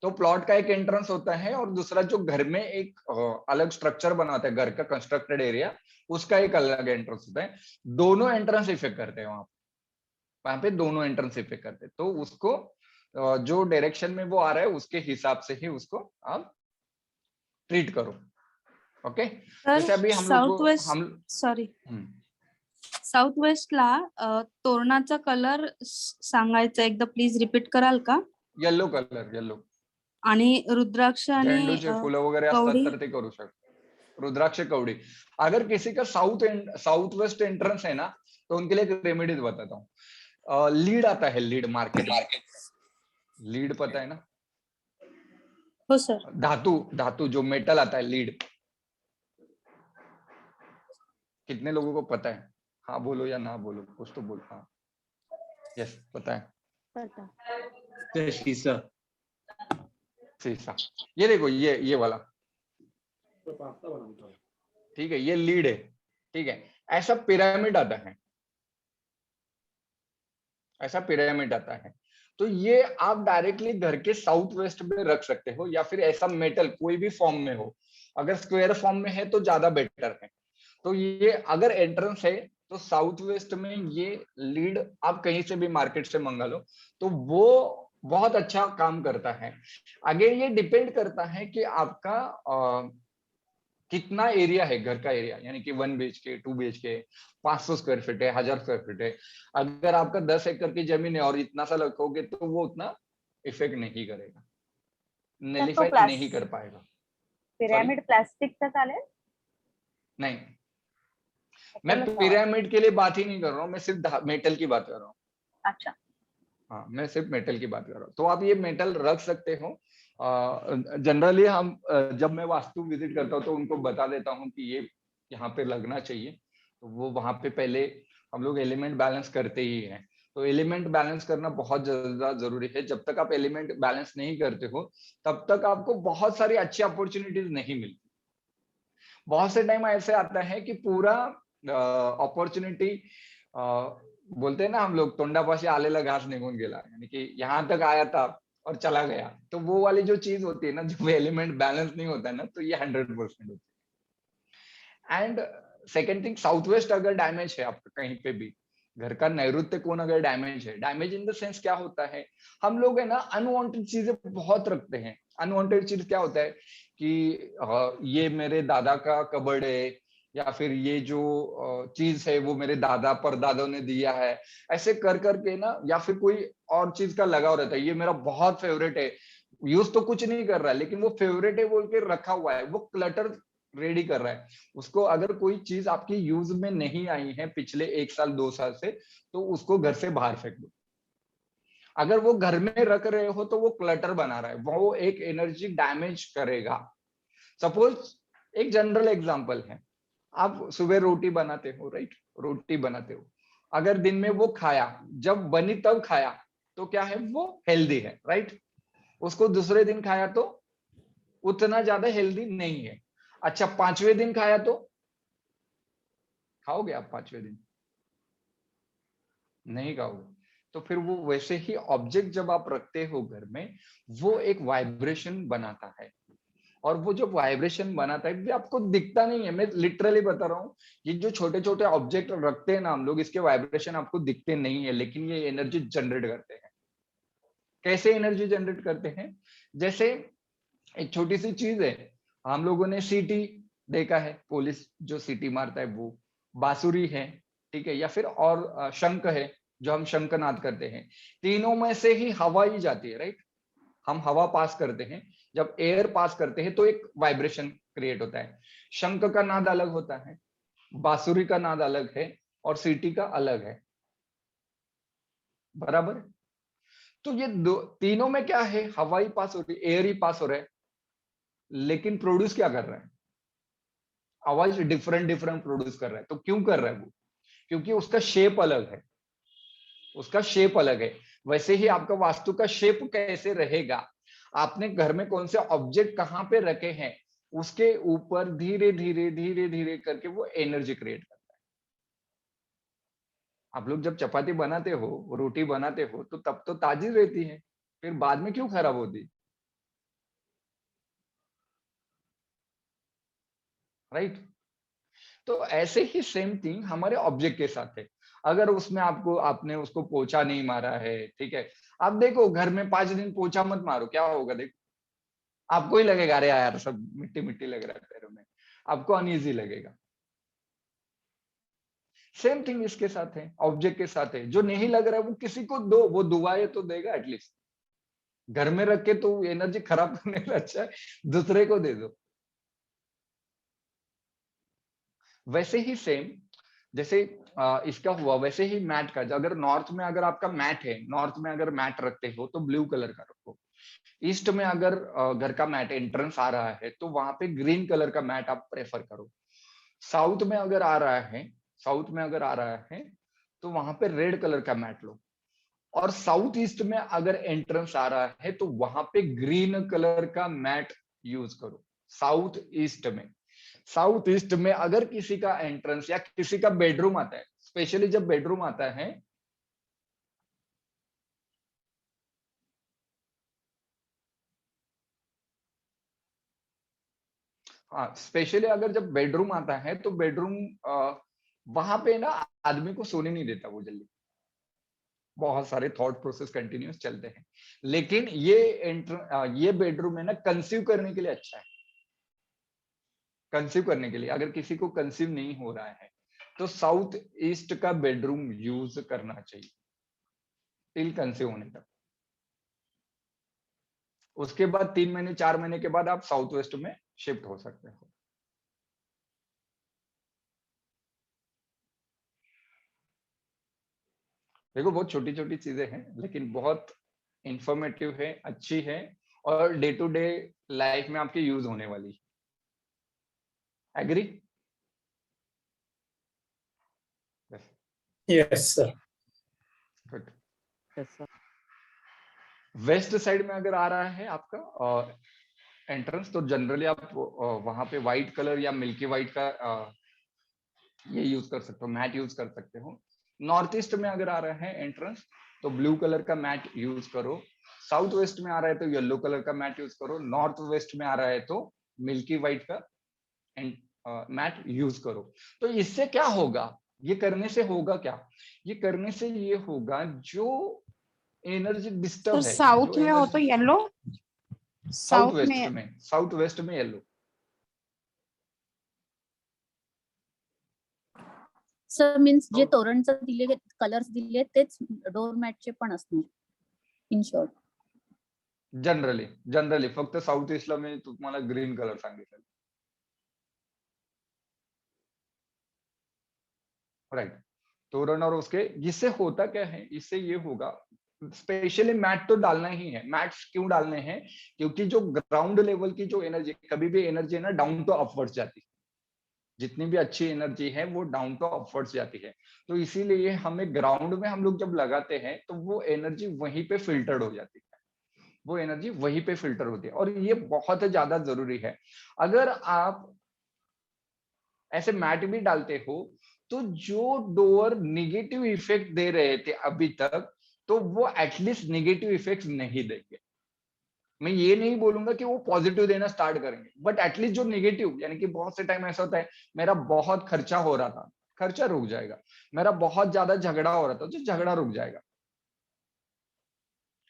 तो प्लॉट का एक एंट्रेंस होता है और दूसरा जो घर में एक अलग स्ट्रक्चर बनाता है, घर का कंस्ट्रक्टेड एरिया, उसका एक अलग एंट्रेंस होता है. दोनों एंट्रेंस इफेक्ट करते हैं वहां पे दोनों एंट्रेंस इफेक्ट करते हैं. तो उसको जो डायरेक्शन में वो आ रहा है उसके हिसाब से ही उसको आप ट्रीट करो. ओके, जैसे अभी हम साउथ लोग वेस्ट, सॉरी, साउथ वेस्टला तोरणाचा कलर सांगायचा, एकदा प्लीज रिपीट कराल का? Yellow colour, yellow. आणि रुद्राक्ष आणि झेंडूचे फुलं वगैरे असतात कवडी? तर ते करू शकतो. रुद्राक्ष कवड़ी. अगर किसी का साउथ वेस्ट एंट्रेंस है ना, तो उनके लिए एक रेमेडीज बताता हूँ. लीड आता है, लीड मार्केट में, लीड पता है ना? हो सर. धातु जो मेटल आता है, लीड. कितने लोगों को पता है? हाँ बोलो या ना बोलो, कुछ तो बोलो. हाँ, यस, पता है. शीशा. शीशा. ये देखो, ये वाला, ठीक है, ये लीड है. ठीक है, ऐसा पिरामिड आता है, ऐसा पिरामिड आता है. तो ये आप डायरेक्टली घर के साउथ वेस्ट में रख सकते हो, या फिर ऐसा मेटल कोई भी फॉर्म में हो. अगर स्क्वायर फॉर्म में है तो ज्यादा बेटर है. तो ये अगर एंट्रेंस है तो साउथ वेस्ट में ये लीड आप कहीं से भी मार्केट से मंगा लो, तो वो बहुत अच्छा काम करता है. आगे ये डिपेंड करता है कि आपका कितना एरिया है, घर का एरिया, यानी कि 1 BHK, 2 BHK, 500 स्क्वायर फीट है, 1000 स्क्वायर फीट है. अगर आपका 10 एकड़ की जमीन है और इतना सा रखोगे तो वो उतना इफेक्ट नहीं करेगा, नलिफाई नहीं कर पाएगा. पिरामिड प्लास्टिकचा चालेल? नहीं, मैं पिरामिड के लिए बात ही नहीं कर रहा हूँ, मैं सिर्फ मेटल की बात कर रहा हूँ. अच्छा, हाँ, मैं सिर्फ मेटल की बात कर रहा हूँ. तो आप ये मेटल रख सकते हो. जनरली हम जब मैं वास्तु विजिट करता हूँ तो उनको बता देता हूँ कि ये यहाँ पे लगना चाहिए. तो वो वहां पे पहले हम लोग एलिमेंट बैलेंस करते ही हैं. तो एलिमेंट बैलेंस करना बहुत ज्यादा जरूरी है. जब तक आप एलिमेंट बैलेंस नहीं करते हो तब तक आपको बहुत सारी अच्छी अपॉर्चुनिटीज नहीं मिलती. बहुत से टाइम ऐसे आता है कि पूरा अपॉर्चुनिटी बोलते हैं ना हम लोग, तोंडापाशी आलेला घास निघून गेला, यानी कि यहाँ तक आया था और चला गया. तो वो वाली जो चीज होती है ना, जब एलिमेंट बैलेंस नहीं होता है ना, तो ये 100% होती है. And second thing, south west अगर डैमेज है आपका कहीं पे भी, घर का नैऋत्य कोण अगर डैमेज है, डैमेज इन द सेंस क्या होता है, हम लोग है ना अनवांटेड चीजें बहुत रखते हैं. अनवांटेड चीज क्या होता है कि ये मेरे दादा का कबर्ड है, या फिर ये जो चीज है वो मेरे दादा परदादों ने दिया है, ऐसे कर करके ना, या फिर कोई और चीज का लगाव रहता है, ये मेरा बहुत फेवरेट है, यूज तो कुछ नहीं कर रहा है लेकिन वो फेवरेट है बोल के रखा हुआ है, वो क्लटर रेडी कर रहा है. उसको अगर कोई चीज आपकी यूज में नहीं आई है पिछले 1 साल 2 साल से, तो उसको घर से बाहर फेंक दो. अगर वो घर में रख रहे हो तो वो क्लटर बना रहा है, वो एक एनर्जी डैमेज करेगा. सपोज एक जनरल एग्जांपल है, आप सुबह रोटी बनाते हो, राइट, रोटी बनाते हो, अगर दिन में वो खाया, जब बनी तब खाया, तो क्या है, वो हेल्दी है, राइट. उसको दूसरे दिन खाया तो उतना ज्यादा हेल्दी नहीं है। अच्छा 5वें दिन खाया तो खाओगे आप 5वें दिन? नहीं खाओगे। तो फिर वो वैसे ही ऑब्जेक्ट जब आप रखते हो घर में, वो एक वाइब्रेशन बनाता है, और वो जो वाइब्रेशन बनाता है भी आपको दिखता नहीं है। मैं लिटरली बता रहा हूँ, ये जो छोटे छोटे ऑब्जेक्ट रखते हैं ना हम लोग, इसके वाइब्रेशन आपको दिखते नहीं है, लेकिन ये एनर्जी जनरेट करते हैं। कैसे एनर्जी जनरेट करते हैं? जैसे एक छोटी सी चीज है, हम लोगों ने सीटी देखा है, पुलिस जो सीटी मारता है वो, बांसुरी है, ठीक है, या फिर और शंख है जो हम शंखनाद करते हैं। तीनों में से ही हवा ही जाती है, राइट? हम हवा पास करते हैं, जब एयर पास करते हैं तो एक वाइब्रेशन क्रिएट होता है। शंख का नाद अलग होता है, बांसुरी का नाद अलग है, और सीटी का अलग है, बराबर? तो ये दो तीनों में क्या है, हवा ही पास हो रही है, एयर ही पास हो रहा है, लेकिन प्रोड्यूस क्या कर रहा है? आवाज डिफरेंट डिफरेंट प्रोड्यूस कर रहा है। तो क्यों कर रहा है वो? क्योंकि उसका शेप अलग है, उसका शेप अलग है। वैसे ही आपका वास्तु का शेप कैसे रहेगा, आपने घर में कौन से ऑब्जेक्ट कहाँ पे रखे हैं, उसके ऊपर धीरे धीरे धीरे धीरे करके वो एनर्जी क्रिएट करता है। आप लोग जब चपाती बनाते हो, रोटी बनाते हो, तो तब तो ताजी रहती है, फिर बाद में क्यों खराब होती? राइट? तो ऐसे ही सेम थिंग हमारे ऑब्जेक्ट के साथ है। अगर उसमें आपने उसको पोछा नहीं मारा है, ठीक है, आप देखो घर में 5 दिन पोछा मत मारो, क्या होगा देखो, आपको ही लगेगा अरे यार सब मिट्टी मिट्टी लग रहा है पैरों में, आपको अनईजी लगेगा। सेम थिंग इसके साथ है, ऑब्जेक्ट के साथ है। जो नहीं लग रहा है वो किसी को दो, वो दुआएं तो देगा एटलीस्ट। घर में रख के तो एनर्जी खराब करने से अच्छा है दूसरे को दे दो। वैसे ही सेम जैसे इसका हुआ, वैसे ही मैट का, अगर नॉर्थ में अगर आपका मैट है, नॉर्थ में अगर मैट रखते हो तो ब्लू कलर का रखो। ईस्ट में अगर घर का मैट एंट्रेंस आ रहा है तो वहां पे ग्रीन कलर का मैट आप प्रेफर करो। साउथ में अगर आ रहा है, साउथ में अगर आ रहा है तो वहां पे रेड कलर का मैट लो। और साउथ ईस्ट में अगर एंट्रेंस आ रहा है तो वहां पे ग्रीन कलर का मैट यूज करो। साउथ ईस्ट में, साउथ ईस्ट में अगर किसी का एंट्रेंस या किसी का बेडरूम आता है, स्पेशली जब बेडरूम आता है, हाँ स्पेशली अगर जब बेडरूम आता है तो बेडरूम वहां पे ना आदमी को सोने नहीं देता वो जल्दी, बहुत सारे थॉट प्रोसेस कंटिन्यूस चलते हैं। लेकिन ये बेडरूम है ना, कंसीव करने के लिए अच्छा है। कंसीव करने के लिए, अगर किसी को कंसीव नहीं हो रहा है तो साउथ ईस्ट का बेडरूम यूज करना चाहिए टिल कंसीव होने तक। उसके बाद 3 महीने 4 महीने के बाद आप साउथ वेस्ट में शिफ्ट हो सकते हो। देखो बहुत छोटी छोटी चीजें हैं लेकिन बहुत इंफॉर्मेटिव है, अच्छी है, और डे टू डे लाइफ में आपके यूज होने वाली। Agree? Yes sir. Good. Yes sir. West side में अगर आ रहा है आपका एंट्रेंस, तो जनरली आप वहां पे व्हाइट कलर या मिल्की व्हाइट का ये यूज कर सकते हो, मैट यूज कर सकते हो। नॉर्थ ईस्ट में अगर आ रहा है एंट्रेंस तो ब्लू कलर का मैट यूज करो। साउथ वेस्ट में आ रहा है तो येलो कलर का मैट यूज करो। नॉर्थ वेस्ट में आ रहा है तो मिल्की व्हाइट का मैट यूज करो। तो इससे क्या होगा, ये करने से होगा क्या? ये करने से ये होगा जो एनर्जी डिस्टर्ब सर है, साउथ जो में हो तो energy yellow, south south west में में, साउथ वेस्ट में येलो। सर मीन्स जे तोरणचं दिले कलर्स दिले तेच डोरमॅटचे पण असणार इन शॉर्ट. जनरली फक्त साउथ ईस्टला मी तुम्हाला ग्रीन कलर सांगितलं, राइट? तोरण और उसके, इससे होता क्या है, इससे ये होगा, स्पेशली मैट तो डालना ही है। मैट्स क्यों डालने हैं? क्योंकि जो ग्राउंड लेवल की जो एनर्जी, कभी भी एनर्जी है ना डाउन टू अपवर्ड्स जाती है। जितनी भी अच्छी एनर्जी है वो डाउन टू अपवर्ड्स जाती है। तो इसीलिए हमें ग्राउंड में हम लोग जब लगाते हैं तो वो एनर्जी वहीं पे फिल्टर्ड हो जाती है। वो एनर्जी वहीं पे फिल्टर होती है, और ये बहुत ज्यादा जरूरी है। अगर आप ऐसे मैट भी डालते हो तो जो डोअर निगेटिव इफेक्ट दे रहे थे अभी तक, तो वो एटलीस्ट निगेटिव इफेक्ट्स नहीं देंगे। मैं ये नहीं बोलूंगा कि वो पॉजिटिव देना स्टार्ट करेंगे, बट एटलीस्ट जो निगेटिव, यानी कि बहुत से टाइम ऐसा होता है मेरा बहुत खर्चा हो रहा था, खर्चा रुक जाएगा। मेरा बहुत ज्यादा झगड़ा हो रहा था, तो झगड़ा रुक जाएगा,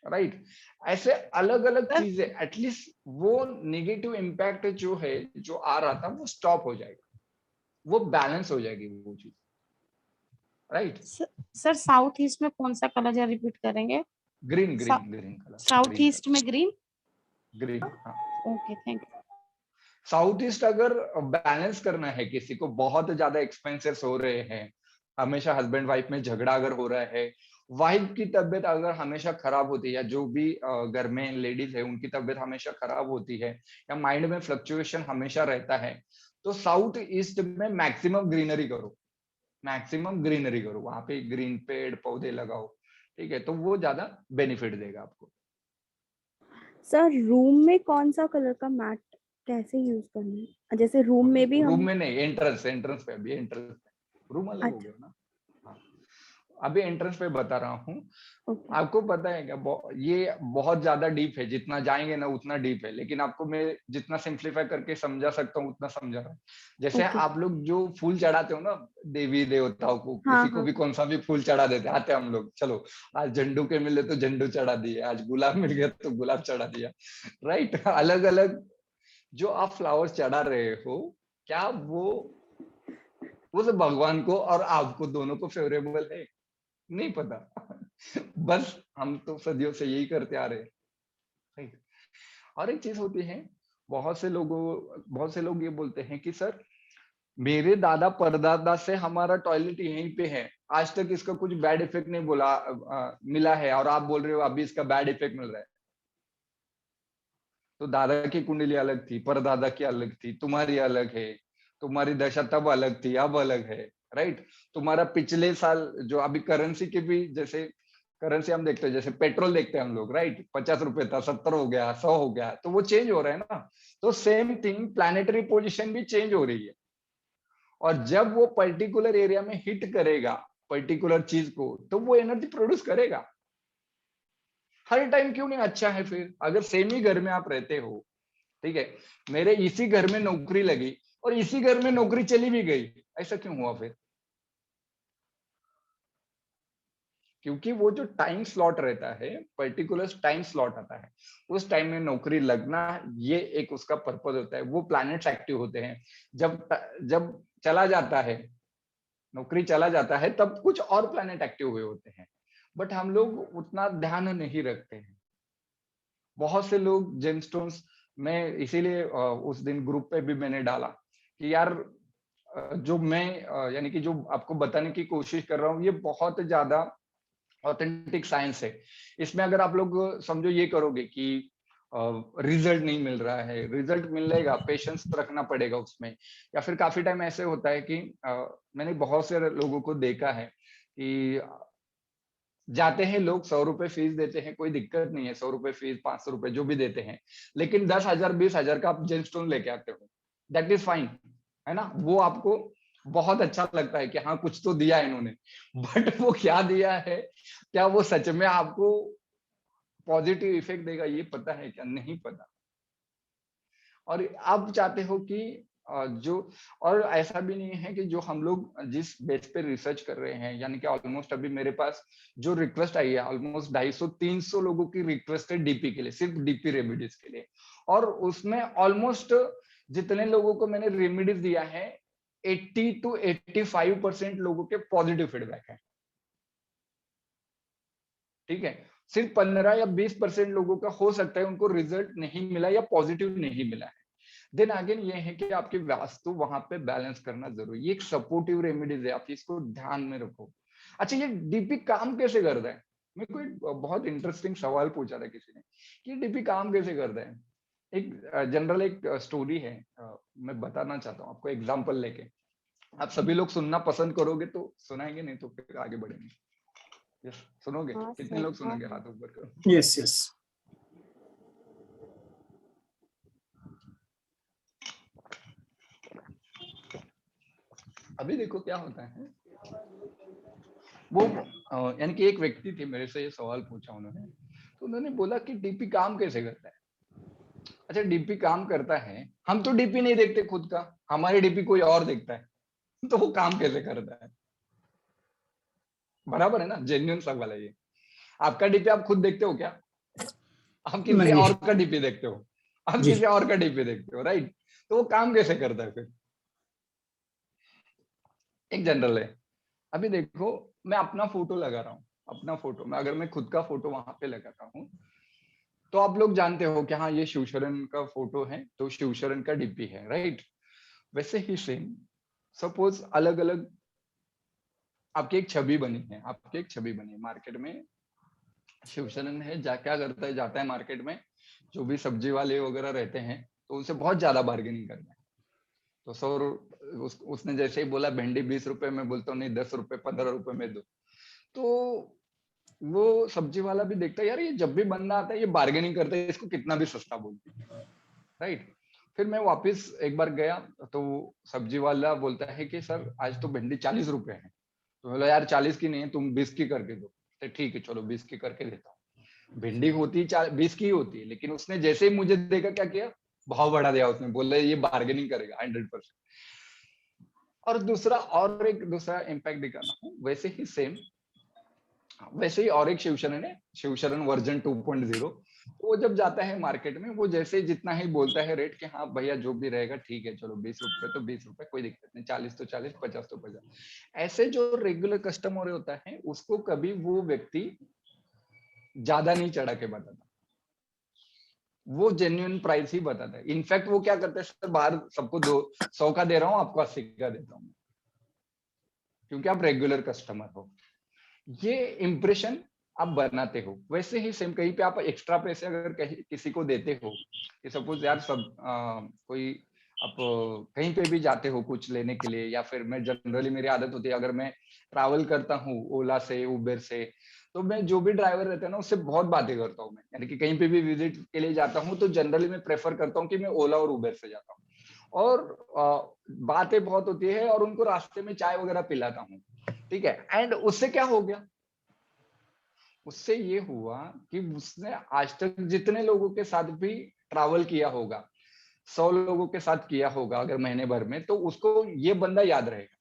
राइट। ऐसे अलग अलग सर चीजें, एटलीस्ट वो नेगेटिव इम्पैक्ट जो है, जो आ रहा था, वो स्टॉप हो जाएगा, वो बैलेंस हो जाएगी वो चीज, राइट। सर साउथ ईस्ट में कौन सा कलर जरा रिपीट करेंगे? Green green green colour, south east में ग्रीन। ग्रीन, हाँ। Okay, thank you. South east अगर बैलेंस करना है किसी को, बहुत ज्यादा एक्सपेंसेस हो रहे हैं, हमेशा हस्बैंड वाइफ में झगड़ा अगर हो रहा है, वाइफ की तबीयत अगर हमेशा खराब होती है, या जो भी घर में लेडीज है उनकी तबीयत हमेशा खराब होती है, या माइंड में फ्लक्चुएशन हमेशा रहता है, तो साउथ ईस्ट में मैक्सिमम ग्रीनरी करो, मैक्सिमम ग्रीनरी करो, वहां पे ग्रीन पेड़ पौधे लगाओ, ठीक है, तो वो ज्यादा बेनिफिट देगा आपको। सर रूम में कौन सा कलर का मैट कैसे यूज करना है? जैसे रूम में भी रूम हम में नहीं, एंट्रेंस, एंट्रेंस पे, अभी एंट्रेंस पे, रूम अलग हो अच्छा, गया ना। हाँ, अभी एंट्रेंस पे बता रहा हूँ। ओके। आपको पता है क्या, ये बहुत ज्यादा डीप है, जितना जाएंगे ना उतना डीप है, लेकिन आपको मैं जितना सिंप्लीफाई करके समझा सकता हूँ उतना समझा रहा हूँ। जैसे ओके। आप लोग जो फूल चढ़ाते हो ना देवी देवताओं को, हाँ किसी को हाँ भी कौन सा भी फूल चढ़ा देते आते हम लोग, चलो आज झंडू के मिले तो झंडू चढ़ा दिए, आज गुलाब मिल गया तो गुलाब चढ़ा दिया, राइट। अलग अलग जो आप फ्लावर्स चढ़ा रहे हो, क्या वो उस भगवान को और आपको दोनों को फेवरेबल है? नहीं पता। बस हम तो सदियों से यही करते आ रहे हैं, राइट। और एक चीज होती है, बहुत से लोग ये बोलते हैं कि सर मेरे दादा परदादा से हमारा टॉयलेट यहीं पे है, आज तक इसका कुछ बैड इफेक्ट नहीं मिला है, और आप बोल रहे हो अभी इसका बैड इफेक्ट मिल रहा है। तो दादा की कुंडली अलग थी, परदादा की अलग थी, तुम्हारी अलग है, तुम्हारी दशा तब अलग थी, अब अलग है, राइट। तुम्हारा पिछले साल जो अभी करेंसी के भी, जैसे करेंसी हम देखते हैं, जैसे पेट्रोल देखते हैं हम लोग, राइट, 50 रुपए था, 70 हो गया, 100 हो गया, तो वो चेंज हो रहा है ना। तो सेम थिंग, प्लैनेटरी पोजिशन भी चेंज हो रही है, और जब वो पर्टिकुलर एरिया में हिट करेगा पर्टिकुलर चीज को, तो वो एनर्जी प्रोड्यूस करेगा। हर टाइम क्यों नहीं अच्छा है फिर, अगर सेम ही घर में आप रहते हो, ठीक है, मेरे इसी घर में नौकरी लगी और इसी घर में नौकरी चली भी गई, ऐसा क्यों हुआ फिर? क्योंकि वो जो टाइम स्लॉट रहता है, पर्टिकुलर टाइम स्लॉट आता है, उस टाइम में नौकरी लगना, ये एक उसका पर्पज होता है। वो प्लैनेट्स एक्टिव होते हैं, जब चला जाता है, नौकरी चला जाता है, तब कुछ और प्लैनेट एक्टिव हुए होते हैं, बट हम लोग उतना ध्यान नहीं रखते हैं। बहुत से लोग जेमस्टोन्स, मैं इसीलिए उस दिन ग्रुप पे भी मैंने डाला कि यार जो मैं यानी कि जो आपको बताने की कोशिश कर रहा हूँ, ये बहुत ज्यादा ऑथेंटिक साइंस है। इसमें अगर आप लोग समझो ये करोगे कि रिजल्ट नहीं मिल रहा है, रिजल्ट मिलेगा, पेशेंस रखना पड़ेगा उसमें, या फिर काफी टाइम ऐसे होता है कि मैंने बहुत से लोगों को देखा है कि जाते हैं लोग, 100 रुपए फीस देते हैं, कोई दिक्कत नहीं है, 100 रुपए फीस, 500 रुपए जो भी देते हैं, लेकिन 10,000 20,000 का आप जेमस्टोन लेके आते हो, दैट इज फाइन, है ना, वो आपको बहुत अच्छा लगता है कि हाँ कुछ तो दिया है इन्होंने, बट वो क्या दिया है, क्या वो सच में आपको पॉजिटिव इफेक्ट देगा, ये पता है क्या? नहीं पता। और आप चाहते हो कि जो, और ऐसा भी नहीं है कि जो हम लोग जिस बेस पे रिसर्च कर रहे हैं, यानी कि ऑलमोस्ट अभी मेरे पास जो रिक्वेस्ट आई है, ऑलमोस्ट 250-300 लोगों की रिक्वेस्ट है डीपी के लिए, सिर्फ डीपी रेमेडीज के लिए, और उसमें ऑलमोस्ट जितने लोगों को मैंने रेमेडीज दिया है, 80 to 85% लोगों के पॉजिटिव फीडबैक है, ठीक है। सिर्फ 15 या 20% लोगों का हो सकता है उनको रिजल्ट नहीं मिला या पॉजिटिव नहीं मिला है। देन अगेन ये है कि आपकी वास्तु वहां पे बैलेंस करना जरूरी, ये एक सपोर्टिव रेमेडीज है, आप इसको ध्यान में रखो। अच्छा, ये डीपी काम कैसे करता है? मेरे को एक बहुत इंटरेस्टिंग सवाल पूछा था किसी ने कि डीपी काम कैसे करता है। एक जनरल एक स्टोरी है, मैं बताना चाहता हूँ आपको एग्जाम्पल लेके। आप सभी लोग सुनना पसंद करोगे तो सुनाएंगे, नहीं तो फिर आगे बढ़ेंगे। यस, सुनोगे? हाँ कितने सर, लोग हाँ सुनेंगे? हाँ। हाथ ऊपर करो। Yes yes. अभी देखो क्या होता है, वो यानी कि एक व्यक्ति थे, मेरे से ये सवाल पूछा उन्होंने, तो उन्होंने बोला कि डीपी काम कैसे करता है। अच्छा, डीपी काम करता है, हम तो डीपी नहीं देखते खुद का, हमारे डीपी कोई और देखता है, तो वो काम कैसे करता है? बराबर है ना, जेन्युइन सवाल है ये। आपका डीपी आप खुद देखते हो क्या? आप किसी नहीं। और का डीपी देखते हो, आप जी। किसी और का डीपी देखते हो, राइट? तो वो काम कैसे करता है फिर? एक जनरल है। अभी देखो, मैं अपना फोटो लगा रहा हूँ, अपना फोटो, मैं अगर मैं खुद का फोटो वहां पे लगाता हूँ, तो आप लोग जानते हो कि हाँ ये शिवशरण का फोटो है, तो शिवशरण का डीपी है, राइट? वैसे ही सेम, सपोज अलग अलग आपकी एक छवि बनी है, आपकी एक छवि बनी है मार्केट में, शिवशरण है, क्या करता है, जाता है मार्केट में, जो भी सब्जी वाले वगैरह रहते हैं, तो उनसे बहुत ज्यादा बार्गेनिंग करता है। तो उसने जैसे ही बोला भिंडी 20 रुपए में, बोलता हूँ नहीं 10 रुपए 15 रुपए में दो, तो वो सब्जी वाला भी देखता है, यार ये जब भी बंदा आता है ये बार्गेनिंग करता है, इसको कितना भी सस्ता बोलते हैं, राइट? फिर मैं वापस एक बार गया, तो सब्जी वाला बोलता है कि सर आज तो भिंडी 40 रुपए है। तो बोला यार 40 की नहीं है, तुम 20 की करके दो। तो ठीक है चलो 20 की करके देता हूँ। भिंडी होती 20 की होती है, लेकिन उसने जैसे ही मुझे देखा, क्या किया, भाव बढ़ा दिया उसने, बोला ये बार्गेनिंग करेगा 100%। और दूसरा इम्पैक्ट दिखाना हूँ, वैसे ही सेम, वैसे ही और एक शिवशरण है, शिवशरण वर्जन 2.0। वो जब जाता है मार्केट में, वो जैसे जितना ही बोलता है रेट कि हाँ भैया जो भी रहेगा ठीक है, चलो 20 रुपए तो 20 रुपए, कोई दिक्कत नहीं, 40 तो 40, 50 तो 50। ऐसे जो रेगुलर कस्टमर होता है, उसको कभी वो व्यक्ति ज्यादा नहीं चढ़ा के बताता, वो जेन्युइन प्राइस ही बताता है। इनफैक्ट वो क्या करता है, सर बाहर सबको 100 का दे रहा हूँ, आपको 80 का देता हूँ, क्योंकि आप रेगुलर कस्टमर हो। ये इंप्रेशन आप बनाते हो। वैसे ही सेम, कहीं पे आप एक्स्ट्रा पैसे अगर किसी को देते हो, कि सपोज यार कोई आप कहीं पे भी जाते हो कुछ लेने के लिए, या फिर मैं जनरली मेरी आदत होती है, अगर मैं ट्रैवल करता हूँ ओला से, उबेर से, तो मैं जो भी ड्राइवर रहता है ना, उससे बहुत बातें करता हूँ मैं, यानी कि कहीं पे भी विजिट के लिए जाता हूँ, तो जनरली मैं प्रेफर करता हूँ कि मैं ओला और उबेर से जाता हूँ, और बातें बहुत होती है, और उनको रास्ते में चाय वगैरह पिलाता हूँ, ठीक है। एंड उससे क्या हो गया, उससे ये हुआ कि उसने आज तक जितने लोगों के साथ भी ट्रैवल किया होगा, 100 लोगों के साथ किया होगा अगर महीने भर में, तो उसको ये बंदा याद रहेगा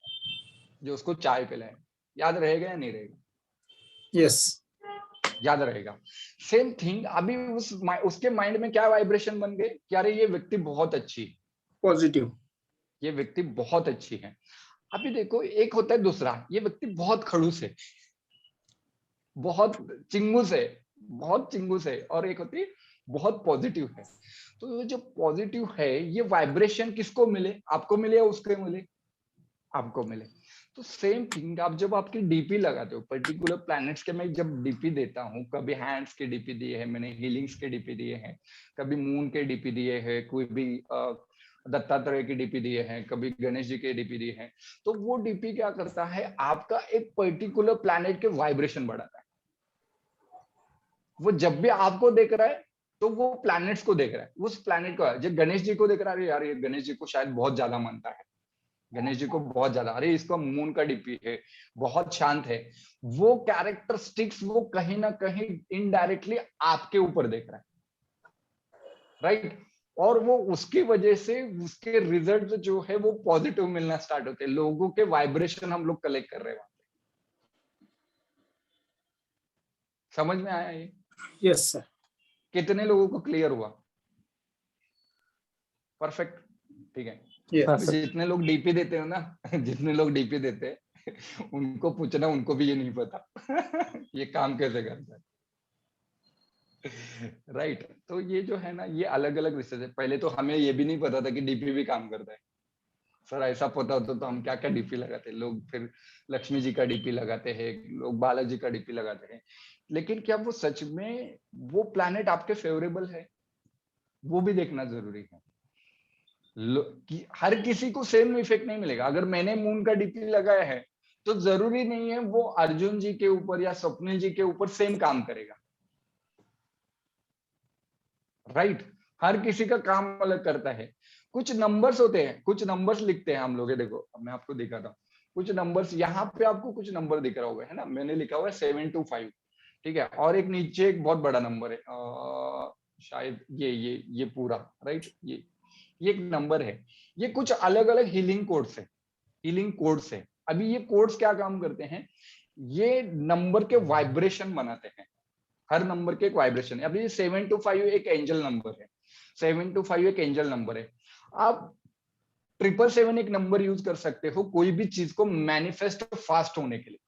जो उसको चाय पिलाए। याद रहेगा या नहीं रहेगा? यस। याद रहेगा। सेम थिंग, अभी उसके माइंड में क्या वाइब्रेशन बन गए कि अरे ये व्यक्ति बहुत अच्छी है, पॉजिटिव। ये व्यक्ति बहुत अच्छी है। अभी देखो, एक होता है दूसरा, ये व्यक्ति बहुत खड़ूस है, बहुत चिंगूस है, बहुत चिंगूस है, और एक होती है बहुत पॉजिटिव है। तो ये जो पॉजिटिव है, ये वाइब्रेशन किसको मिले, आपको मिले या उसको मिले? आपको मिले। तो सेम थिंग, आप जब आपकी डीपी लगाते हो पर्टिकुलर प्लैनेट्स के, मैं जब डीपी देता हूँ, कभी हैंड्स के डीपी दिए हैं मैंने, हीलिंग्स के डीपी दिए हैं, कभी मून के डीपी दिए हैं, कोई भी दत्तात्रेय की डीपी दिए हैं, कभी गणेश जी के डीपी दिए हैं। तो वो डीपी क्या करता है, आपका एक पर्टिकुलर प्लैनेट के वाइब्रेशन बढ़ाता है। वो जब भी आपको देख रहा है, तो वो प्लैनेट्स को देख रहा है, उस प्लैनेट को, जब गणेश जी को देख रहा है, यार ये गणेश जी को शायद बहुत ज्यादा मानता है, गणेश जी को बहुत ज्यादा, अरे इसका मून का डीपी है, बहुत शांत है। वो कैरेक्टरिस्टिक्स वो कहीं ना कहीं इनडायरेक्टली आपके ऊपर देख रहा है, राइट? और वो उसकी वजह से उसके रिजल्ट जो है वो पॉजिटिव मिलना स्टार्ट होते हैं, लोगों के वाइब्रेशन हम लोग कलेक्ट कर रहे हैं। समझ में आया ये? Yes sir. कितने लोगों को क्लियर हुआ? परफेक्ट, ठीक है। यस अभी जितने लोग डीपी देते हैं ना, जितने लोग डीपी देते हैं, उनको पूछना, उनको भी ये नहीं पता ये काम कैसे करता है, राइट? तो ये जो है ना, ये अलग अलग रिसर्च है। पहले तो हमें ये भी नहीं पता था कि डीपी भी काम करता है। सर ऐसा पता होता तो हम क्या क्या डीपी लगाते। लोग फिर लक्ष्मी जी का डीपी लगाते हैं, लोग बालाजी का डीपी लगाते हैं, लेकिन क्या वो सच में वो प्लैनेट आपके फेवरेबल है, वो भी देखना जरूरी है। कि हर किसी को सेम इफेक्ट नहीं मिलेगा। अगर मैंने मून का डीपी लगाया है, तो जरूरी नहीं है वो अर्जुन जी के ऊपर या स्वप्निल जी के ऊपर सेम काम करेगा, राइट? हर किसी का काम अलग करता है। कुछ नंबर्स होते हैं, कुछ नंबर्स लिखते हैं हम लोग, देखो अब मैं आपको दिखाता हूँ, कुछ नंबर्स यहाँ पे आपको कुछ नंबर दिख रहा होगा, है ना, मैंने लिखा हुआ है 725, ठीक है, और एक नीचे एक बहुत बड़ा नंबर है, शायद ये पूरा राइट, ये एक नंबर है। ये कुछ अलग अलग हीलिंग कोड्स है, हीलिंग कोड्स है। अभी ये कोड्स क्या काम करते हैं, ये नंबर के वाइब्रेशन बनाते हैं, हर नंबर के एक वाइब्रेशन है। अभी 725 एक एंजल नंबर है, 725 एक एंजल नंबर है। आप 777 एक नंबर यूज कर सकते हो कोई भी चीज को मैनिफेस्ट फास्ट होने के लिए।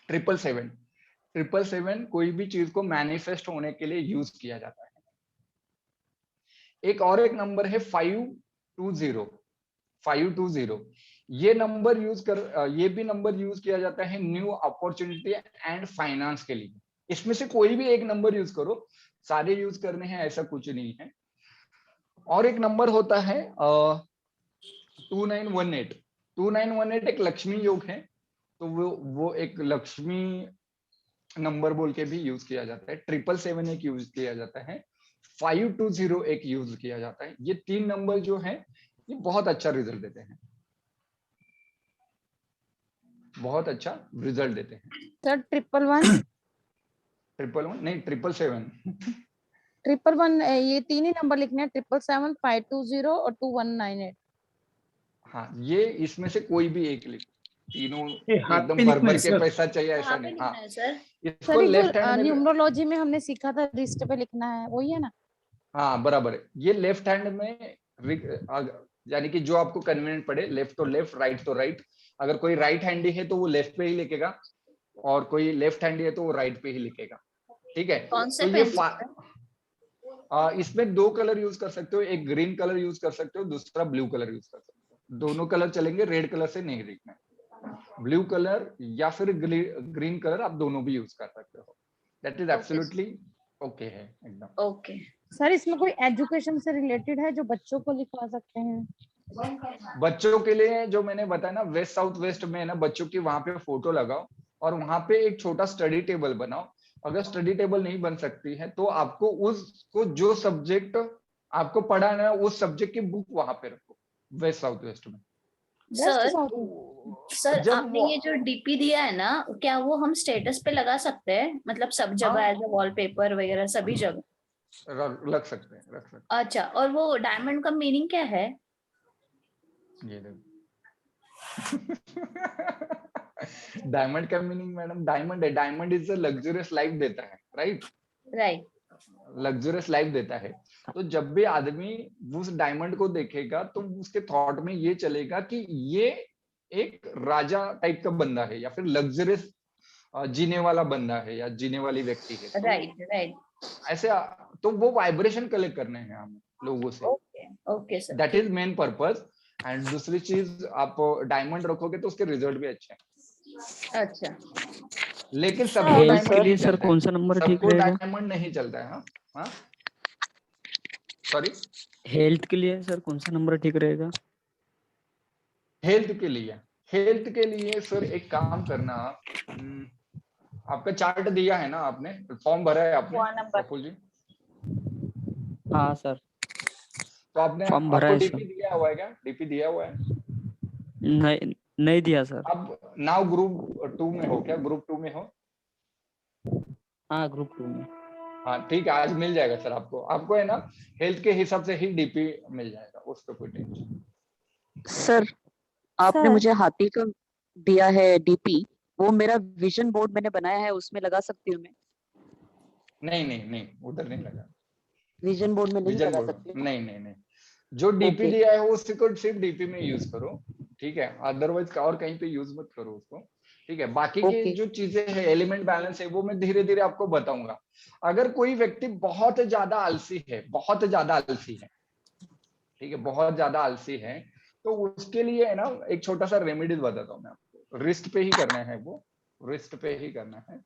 777 कोई भी चीज को मैनिफेस्ट होने के लिए यूज किया जाता है। एक और एक नंबर है 520। ये नंबर ये भी नंबर यूज किया जाता है न्यू अपॉर्चुनिटी एंड फाइनेंस के लिए। इसमें से कोई भी एक नंबर यूज करो, सारे यूज करने हैं ऐसा कुछ नहीं है। और एक नंबर होता है 2918 एक लक्ष्मी योग है, तो वो एक लक्ष्मी नंबर बोल के भी यूज किया जाता है। 777 एक यूज किया जाता है, 520 एक यूज किया जाता है। ये 3 नंबर जो है ये बहुत अच्छा रिजल्ट देते हैं, बहुत अच्छा रिजल्ट देते हैं। सर 111 111 नहीं 777 111 ये तीन ही नंबर लिखने हैं, 777 520 और 2198। हाँ, ये इसमें से कोई भी एक लिख, तीनों ये हाथ पे एकदम भर लिखना भर है के सर। पैसा चाहिए ऐसा कहाँ पे नहीं। लिखना हाँ, है सर? इसको सर ये लेफ्ट जो हैंड में, न्यूमरोलॉजी में हमने सीखा था रिस्ट पे लिखना है, वही है ना? हाँ बराबर है। ये लेफ्ट हैंड में यानी कि जो आपको कन्वीनियंट पड़े, लेफ्ट तो लेफ्ट, राइट तो राइट। अगर कोई राइट हैंडी है तो वो लेफ्ट पे ही लिखेगा, और कोई लेफ्ट हैंडी है तो वो राइट पे ही लिखेगा, ठीक है। कौन से तो ये पेन? इसमें 2 कलर यूज कर सकते हो, एक ग्रीन कलर यूज कर सकते हो, दूसरा ब्लू कलर यूज कर सकते हो। दोनों कलर चलेंगे, रेड कलर से नहीं लिखना है। ब्लू कलर या फिर ग्रीन कलर आप दोनों भी यूज कर सकते हो, दैट इज एब्सोल्युटली ओके है एकदम। ओके सर इसमें कोई एजुकेशन से रिलेटेड है जो बच्चों को लिखवा सकते हैं? बच्चों के लिए जो मैंने बताया ना, वेस्ट साउथ वेस्ट में ना, बच्चों की वहां पे फोटो लगाओ और वहां पे एक छोटा स्टडी टेबल बनाओ। अगर स्टडी टेबल नहीं बन सकती है तो आपको उसको जो सब्जेक्ट आपको पढ़ाना है उस सब्जेक्ट की बुक वहां पे रखो वेस्ट साउथ वेस्ट में। West sir. साउथ सर जब आपने ये जो डीपी दिया है ना, क्या वो हम स्टेटस पे लगा सकते हैं, मतलब सब जगह हाँ। एज अ वॉलपेपर वगैरह सभी जगह? रख सकते हैं, रख सकते अच्छा, और वो डायमंड का मीनिंग क्या है? हैं। ये देखो डायमंड का मीनिंग मैडम डायमंड है, diamond is a luxurious life देता है, राइट, राइट। लग्जरियस लाइफ देता है। तो जब भी आदमी उस डायमंड को देखेगा तो उसके थॉट में ये चलेगा कि ये एक राजा टाइप का बंदा है या फिर लग्जरियस जीने वाला बंदा है या जीने वाली व्यक्ति है। तो राइट राइट। ऐसे तो वो वाइब्रेशन कलेक्ट करने हैं हम लोगों से, okay okay sir. That is main purpose. And दूसरी चीज, आप डायमंड रखोगे तो उसके रिजल्ट भी अच्छे हैं। अच्छा, लेकिन सबको हेल्थ डायमंड के नहीं लिए सर चलता है, कौन सा नंबर ठीक सबको रहेगा? डायमंड नहीं चलता है। हाँ हाँ, सॉरी, हेल्थ के लिए सर कौन सा नंबर ठीक रहेगा? हेल्थ के लिए सर एक काम करना, आपका चार्ट दिया है ना, आपने फॉर्म भरा है आपने प्रफुल जी? हाँ सर, तो आपने फॉर्म भरा आपको है डीपी सर। दिया हुआ है क्या? डीपी दिया हुआ है? नहीं नहीं दिया सर। अब नाउ ग्रुप 2 में हो क्या? ग्रुप 2 में हो? हाँ ग्रुप 2 में। हाँ ठीक है, आज मिल जाएगा सर आपको। आपको है ना हेल्थ के हिसाब से ही डीपी मिल जाएगा, उस पर कोई टेंशन। सर आपने सर मुझे हाथी का दिया है डीपी, वो मेरा विजन बोर्ड मैंने बनाया है, उसमें लगा सकती हूँ मैं? नहीं नहीं नहीं, उधर नहीं लगा, विजन बोर्ड में नहीं विजन लगा बोर्ड सकती हूँ? नहीं नहीं नहीं, जो डीपी ओके दिया है वो उसको सिर्फ डीपी में यूज करो, ठीक है, अदरवाइज और कहीं पे यूज मत करो उसको, ठीक है। बाकी की ओके जो चीजें हैं, एलिमेंट बैलेंस है, वो मैं धीरे धीरे आपको बताऊंगा। अगर कोई व्यक्ति बहुत ज्यादा आलसी है, बहुत ज्यादा आलसी है, ठीक है, बहुत ज्यादा आलसी है, तो उसके लिए है ना एक छोटा सा रेमेडीज बताता हूँ मैं आपको। रिस्ट पे ही करना है, वो रिस्ट पे ही करना है।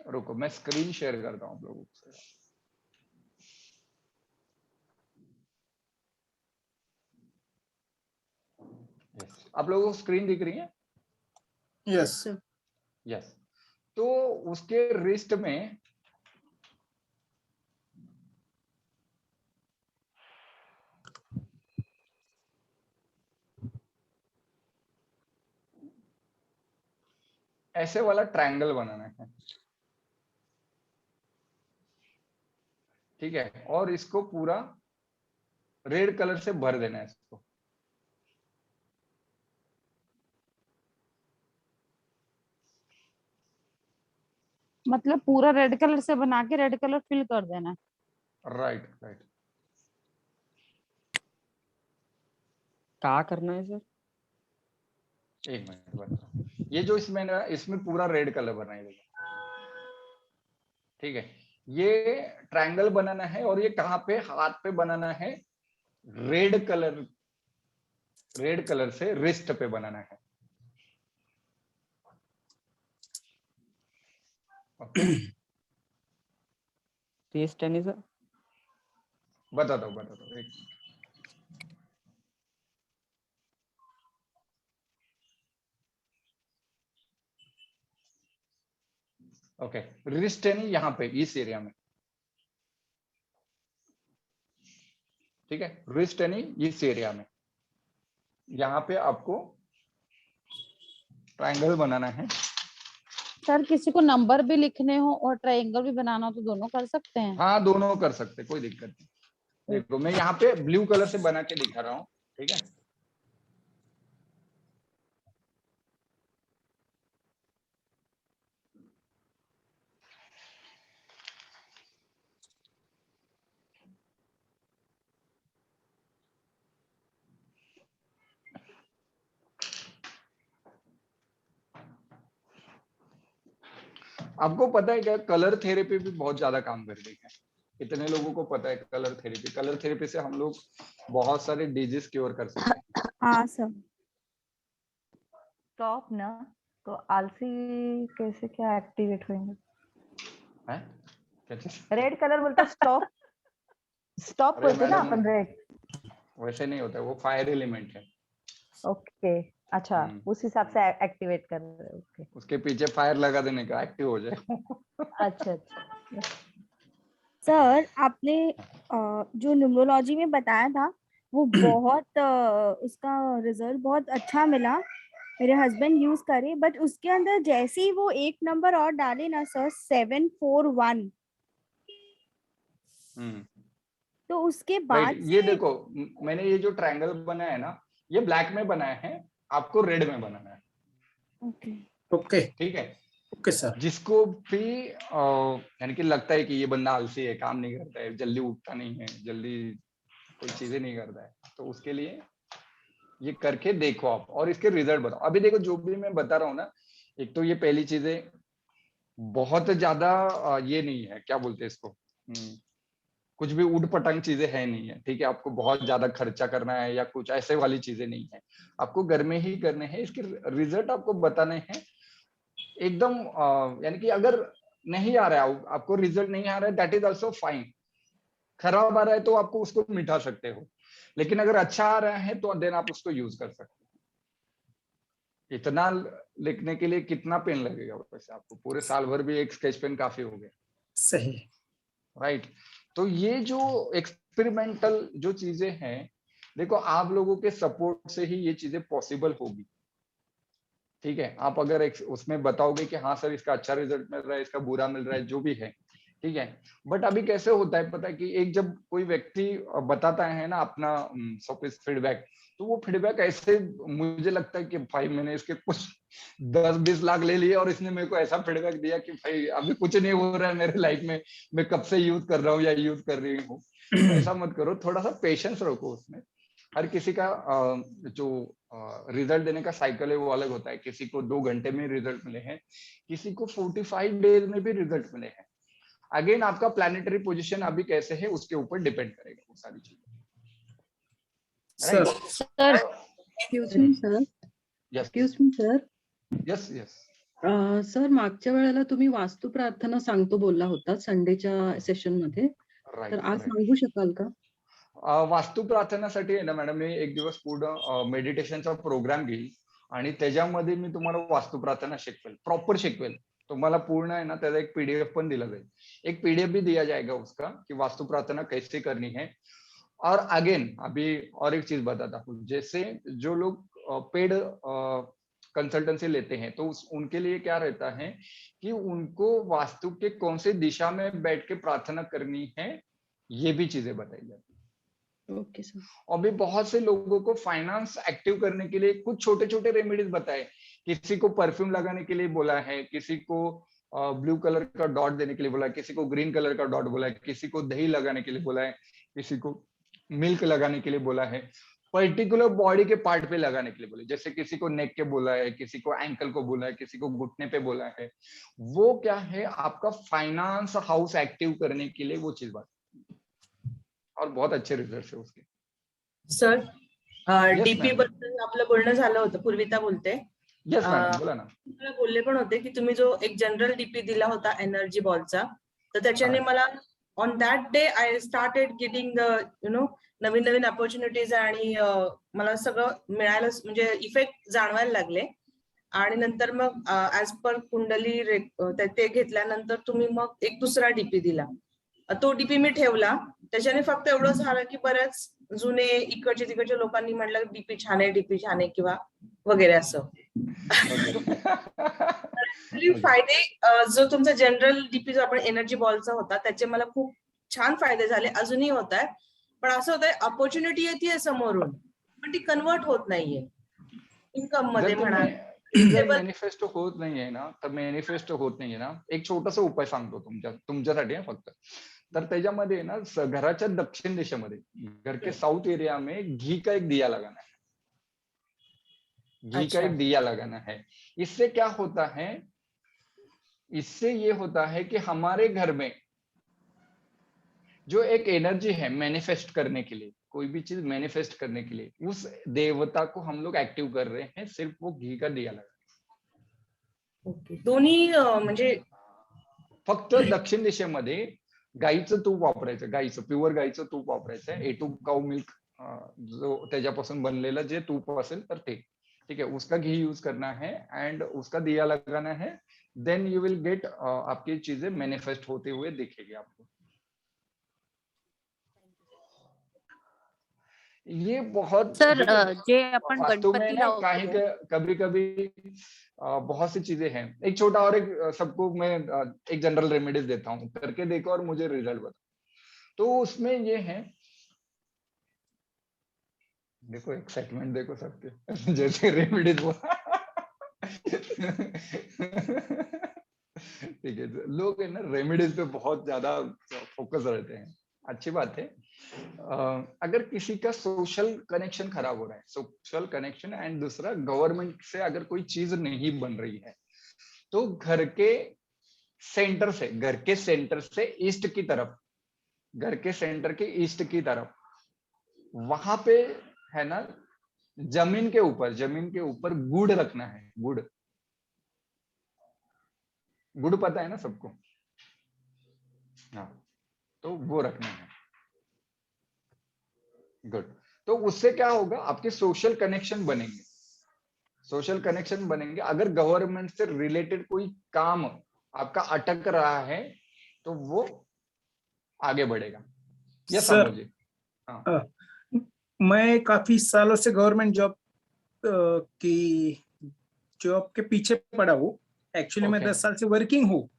रुको मैं स्क्रीन शेयर करता हूँ आप लोगों से। आप लोगों को स्क्रीन दिख रही है? Yes yes. तो उसके रिस्ट में ऐसे वाला ट्रायंगल बनाना है, ठीक है, और इसको पूरा रेड कलर से भर देना है इसको। मतलब पूरा रेड कलर से बना के रेड कलर फिल कर देना है। Right right. क्या करना है सर? एक मिनट बता, ये जो इसमें ना, इसमें पूरा रेड कलर बनाएगा, ठीक है। ये ट्रायंगल बनाना है और ये कहाँ पे, हाथ पे बनाना है, रेड कलर से रिस्ट पे बनाना है। ओके टेस्ट है नहीं सर? बता दो एक मिनट। ओके, रिस्ट है नहीं यहाँ पे इस एरिया में, ठीक है, रिस्ट है नहीं इस एरिया में, यहाँ पे आपको ट्रायंगल बनाना है। सर किसी को नंबर भी लिखने हो और ट्रायंगल भी बनाना हो तो दोनों कर सकते हैं? हाँ दोनों कर सकते, कोई दिक्कत नहीं। देखो मैं यहाँ पे ब्लू कलर से बना के दिखा रहा हूँ, ठीक है। आपको पता है क्या, कलर थेरेपी भी बहुत ज्यादा काम कर रही है। कितने लोगों को पता है कलर थेरेपी से हम लोग बहुत सारे डिजीज क्योर कर सकते हैं। हाँ सर। स्टॉप ना, तो आलसी कैसे क्या एक्टिवेट होंगे? हैं? क्या चीज? रेड कलर बोलता स्टॉप, स्टॉप अरे बोलते ना मैडम, अपन रेड। वैसे नहीं होता है, वो फायर एलिमेंट है। ओके अच्छा, उस हिसाब से एक्टिवेट कर रहे हो। ओके उसके पीछे फायर लगा देने का, एक्टिव हो जाए। अच्छा अच्छा। सर आपने जो न्यूमरोलॉजी में बताया था वो बहुत उसका रिजल्ट बहुत अच्छा मिला, मेरे हस्बैंड यूज करे, बट उसके अंदर जैसे ही वो एक नंबर और डाले ना सर 741, तो उसके बाद राइट, ये से देखो मैंने ये जो ट्रायंगल बनाया है ना, ये ब्लैक में बनाया है, आपको रेड में बनाना है। ओके ओके ठीक है, ओके सर। जिसको भी यानी कि लगता है कि ये बंदा आलसी है, काम नहीं करता है, जल्दी उठता नहीं है, जल्दी कोई चीजें नहीं करता है, तो उसके लिए ये करके देखो आप और इसके रिजल्ट बताओ। अभी देखो जो भी मैं बता रहा हूँ ना, एक तो ये पहली चीजें बहुत ज्यादा ये नहीं है, क्या बोलते हैं इसको, कुछ भी उठ पटांग चीजें है नहीं है, ठीक है। आपको बहुत ज्यादा खर्चा करना है या कुछ ऐसे वाली चीजें नहीं है, आपको घर में ही करने हैं, इसके रिजल्ट आपको बताने हैं एकदम। यानी कि अगर नहीं आ रहा है आपको, रिजल्ट नहीं आ रहा है, दैट इज ऑल्सो फाइन। खराब आ रहा है तो आपको उसको मिटा सकते हो, लेकिन अगर अच्छा आ रहा है तो देन आप उसको यूज कर सकते हो। इतना लिखने के लिए कितना पेन लगेगा वैसे आपको, पूरे साल भर भी एक स्केच पेन काफी हो गया। सही। राइट, तो ये जो एक्सपेरिमेंटल जो चीजें हैं, देखो आप लोगों के सपोर्ट से ही ये चीजें पॉसिबल होगी। ठीक है, आप अगर उसमें बताओगे कि हाँ सर इसका अच्छा रिजल्ट मिल रहा है, इसका बुरा मिल रहा है, जो भी है, ठीक है। बट अभी कैसे होता है पता है कि एक जब कोई व्यक्ति बताता है ना अपना फीडबैक, तो वो फीडबैक ऐसे मुझे लगता है कि भाई मैंने इसके कुछ 10-20 लाख ले लिए और इसने मेरे को ऐसा फीडबैक दिया कि भाई अभी कुछ नहीं हो रहा है मेरे लाइफ में, मैं कब से यूज कर रहा हूँ या यूज कर रही हूँ। तो ऐसा मत करो, थोड़ा सा पेशेंस रखो उसमें। हर किसी का जो रिजल्ट देने का साइकिल है वो अलग होता है। किसी को 2 घंटे में रिजल्ट मिले हैं, किसी को 45 डेज में भी रिजल्ट मिले हैं। अगेन आपका प्लैनेटरी पोजीशन अभी कैसे है उसके ऊपर डिपेंड करेगा वो सारी चीजें। Sir sir excuse me sir, excuse me sir, yes yes sir मागच्या वेळेला तुम्ही वास्तू प्रार्थना सांगतो बोलला होता संडेच्या सेशन मध्ये, तर आज सांगू शकाल का? वास्तू प्रार्थनासाठी आहे ना मॅडम, मी एक दिवस पूर्ण मेडिटेशनचा प्रोग्राम घेईल आणि त्याच्यामध्ये मी तुम्हाला वास्तु प्रार्थना शिकवेल, प्रॉपर शिकवेल तुम्हाला पूर्ण है ना। त्याचा एक पीडीएफ पण दिला जाएगा, एक पीडीएफ भी दिया जाएगा उसका कि वास्तु प्रार्थना कैसे करनी है। और अगेन अभी और एक चीज बताता हूँ, जैसे जो लोग पेड कंसल्टेंसी लेते हैं तो उनके लिए क्या रहता है कि उनको वास्तु के कौन से दिशा में बैठ के प्रार्थना करनी है, ये भी चीजें बताई जाती है। Okay sir. और भी बहुत से लोगों को फाइनेंस एक्टिव करने के लिए कुछ छोटे छोटे रेमेडीज बताए। किसी को परफ्यूम लगाने के लिए बोला है, किसी को ब्लू कलर का डॉट देने के लिए बोला है, किसी को ग्रीन कलर का डॉट बोला है, किसी को दही लगाने के लिए बोला है, किसी को मिल्क लगाने के लिए बोला है, पर्टिकुलर बॉडी के पार्ट पे लगाने के लिए बोले, जैसे किसी को नेक के बोला है, किसी को एंकल को बोला है, किसी को घुटने पे बोला है। वो क्या है, आपका फाइनेंस हाउस एक्टिव करने के लिए वो चीज बात, और बहुत अच्छे रिजल्ट है उसके। Sir Yes, DP ma'am. बद्दल आपलं बोलणं झालं होतं, पूर्विता बोलते. येस मॅडम, बोला ना. मला बोलले पण होते की तुम्ही जो एक जनरल डीपी दिला होता एनर्जी बॉलचा, तर त्याच्याने मला on that day I started getting the Naveen Naveen opportunities आणि मला सगळं मिळायला म्हणजे इफेक्ट जाणवायला लागले. आणि नंतर मग ऍज पर कुंडली ते घेतल्यानंतर तुम्ही मग एक दुसरा डीपी दिला. तो डीपी मी ठेवला. त्याच्याने फक्त एवढं झालं की बऱ्याच जुने इकडचे तिकडच्या लोकांनी म्हटलं डीपी छान आहे किंवा वगैरे असं. फायदे जो तुमचा जनरल डीपी जो आपण एनर्जी बॉलचा होता त्याचे मला खूप छान फायदे झाले, अजूनही होत आहे. पण असं होत आहे अपॉर्च्युनिटी येते समोरून पण ती कन्वर्ट होत नाहीये इन्कम मध्ये म्हणा. मॅनिफेस्ट होत नाहीये ना, तर मॅनिफेस्ट होत नाहीये ना, एक छोटासा उपाय सांगतो तुमच्यासाठी फक्त. तर त्याच्यामध्ये ना घराच्या दक्षिण दिशेमध्ये, घर के साउथ एरिया में घी का एक दिया लगाना है. घी का एक दिया लगाना है. इससे क्या होता है, इससे ये होता है कि हमारे घर में जो एक एनर्जी है मैनिफेस्ट करने के लिए, कोई भी चीज मैनिफेस्ट करने के लिए, उस देवता को हम लोग एक्टिव कर रहे हैं सिर्फ वो घी का दिया लगा. दोन्ही म्हणजे फक्त दक्षिण दिशेमध्ये गाईचं तूप वापरायचं, गाईचं प्युअर गाईचं तूप वापरायचं. A2 काऊ मिल्क जो त्याच्यापासून बनलेलं जे तूप असेल तर ते ठीक है, उसका घी यूज करना है एंड उसका दिया लगाना है. देन यू विल गेट, आपकी चीजें मैनिफेस्ट होते हुए दिखेगी आपको. ये बहुत सर जे अपन वास्तु में गणपति ना कहीं कभी कभी बहुत सी चीजें हैं. एक छोटा और एक सबको मैं एक जनरल रेमेडीज देता हूँ, करके देखो और मुझे रिजल्ट बताओ. तो उसमें ये है, देखो एक्साइटमेंट देखो सबके जैसे रेमेडीज ठीक है. लोग है ना रेमेडीज पे बहुत ज्यादा फोकस रहते हैं, अच्छी बात है. अगर किसी का सोशल कनेक्शन खराब हो रहा है, सोशल कनेक्शन, एंड दूसरा गवर्नमेंट से अगर कोई चीज नहीं बन रही है, तो घर के सेंटर से ईस्ट की तरफ, घर के सेंटर के ईस्ट की तरफ, वहां पे है ना जमीन के ऊपर गुड़ रखना है. गुड़ पता है ना सबको? हाँ, तो वो रखना है. गुड. तो उससे क्या होगा, आपके सोशल कनेक्शन बनेंगे. अगर गवर्नमेंट से रिलेटेड कोई काम आपका अटक रहा है तो वो आगे बढ़ेगा. ये समझिए. हाँ. मैं काफी सालों से गवर्नमेंट जॉब के पीछे पड़ा हूँ. एक्चुअली मैं 10 साल से वर्किंग हूँ,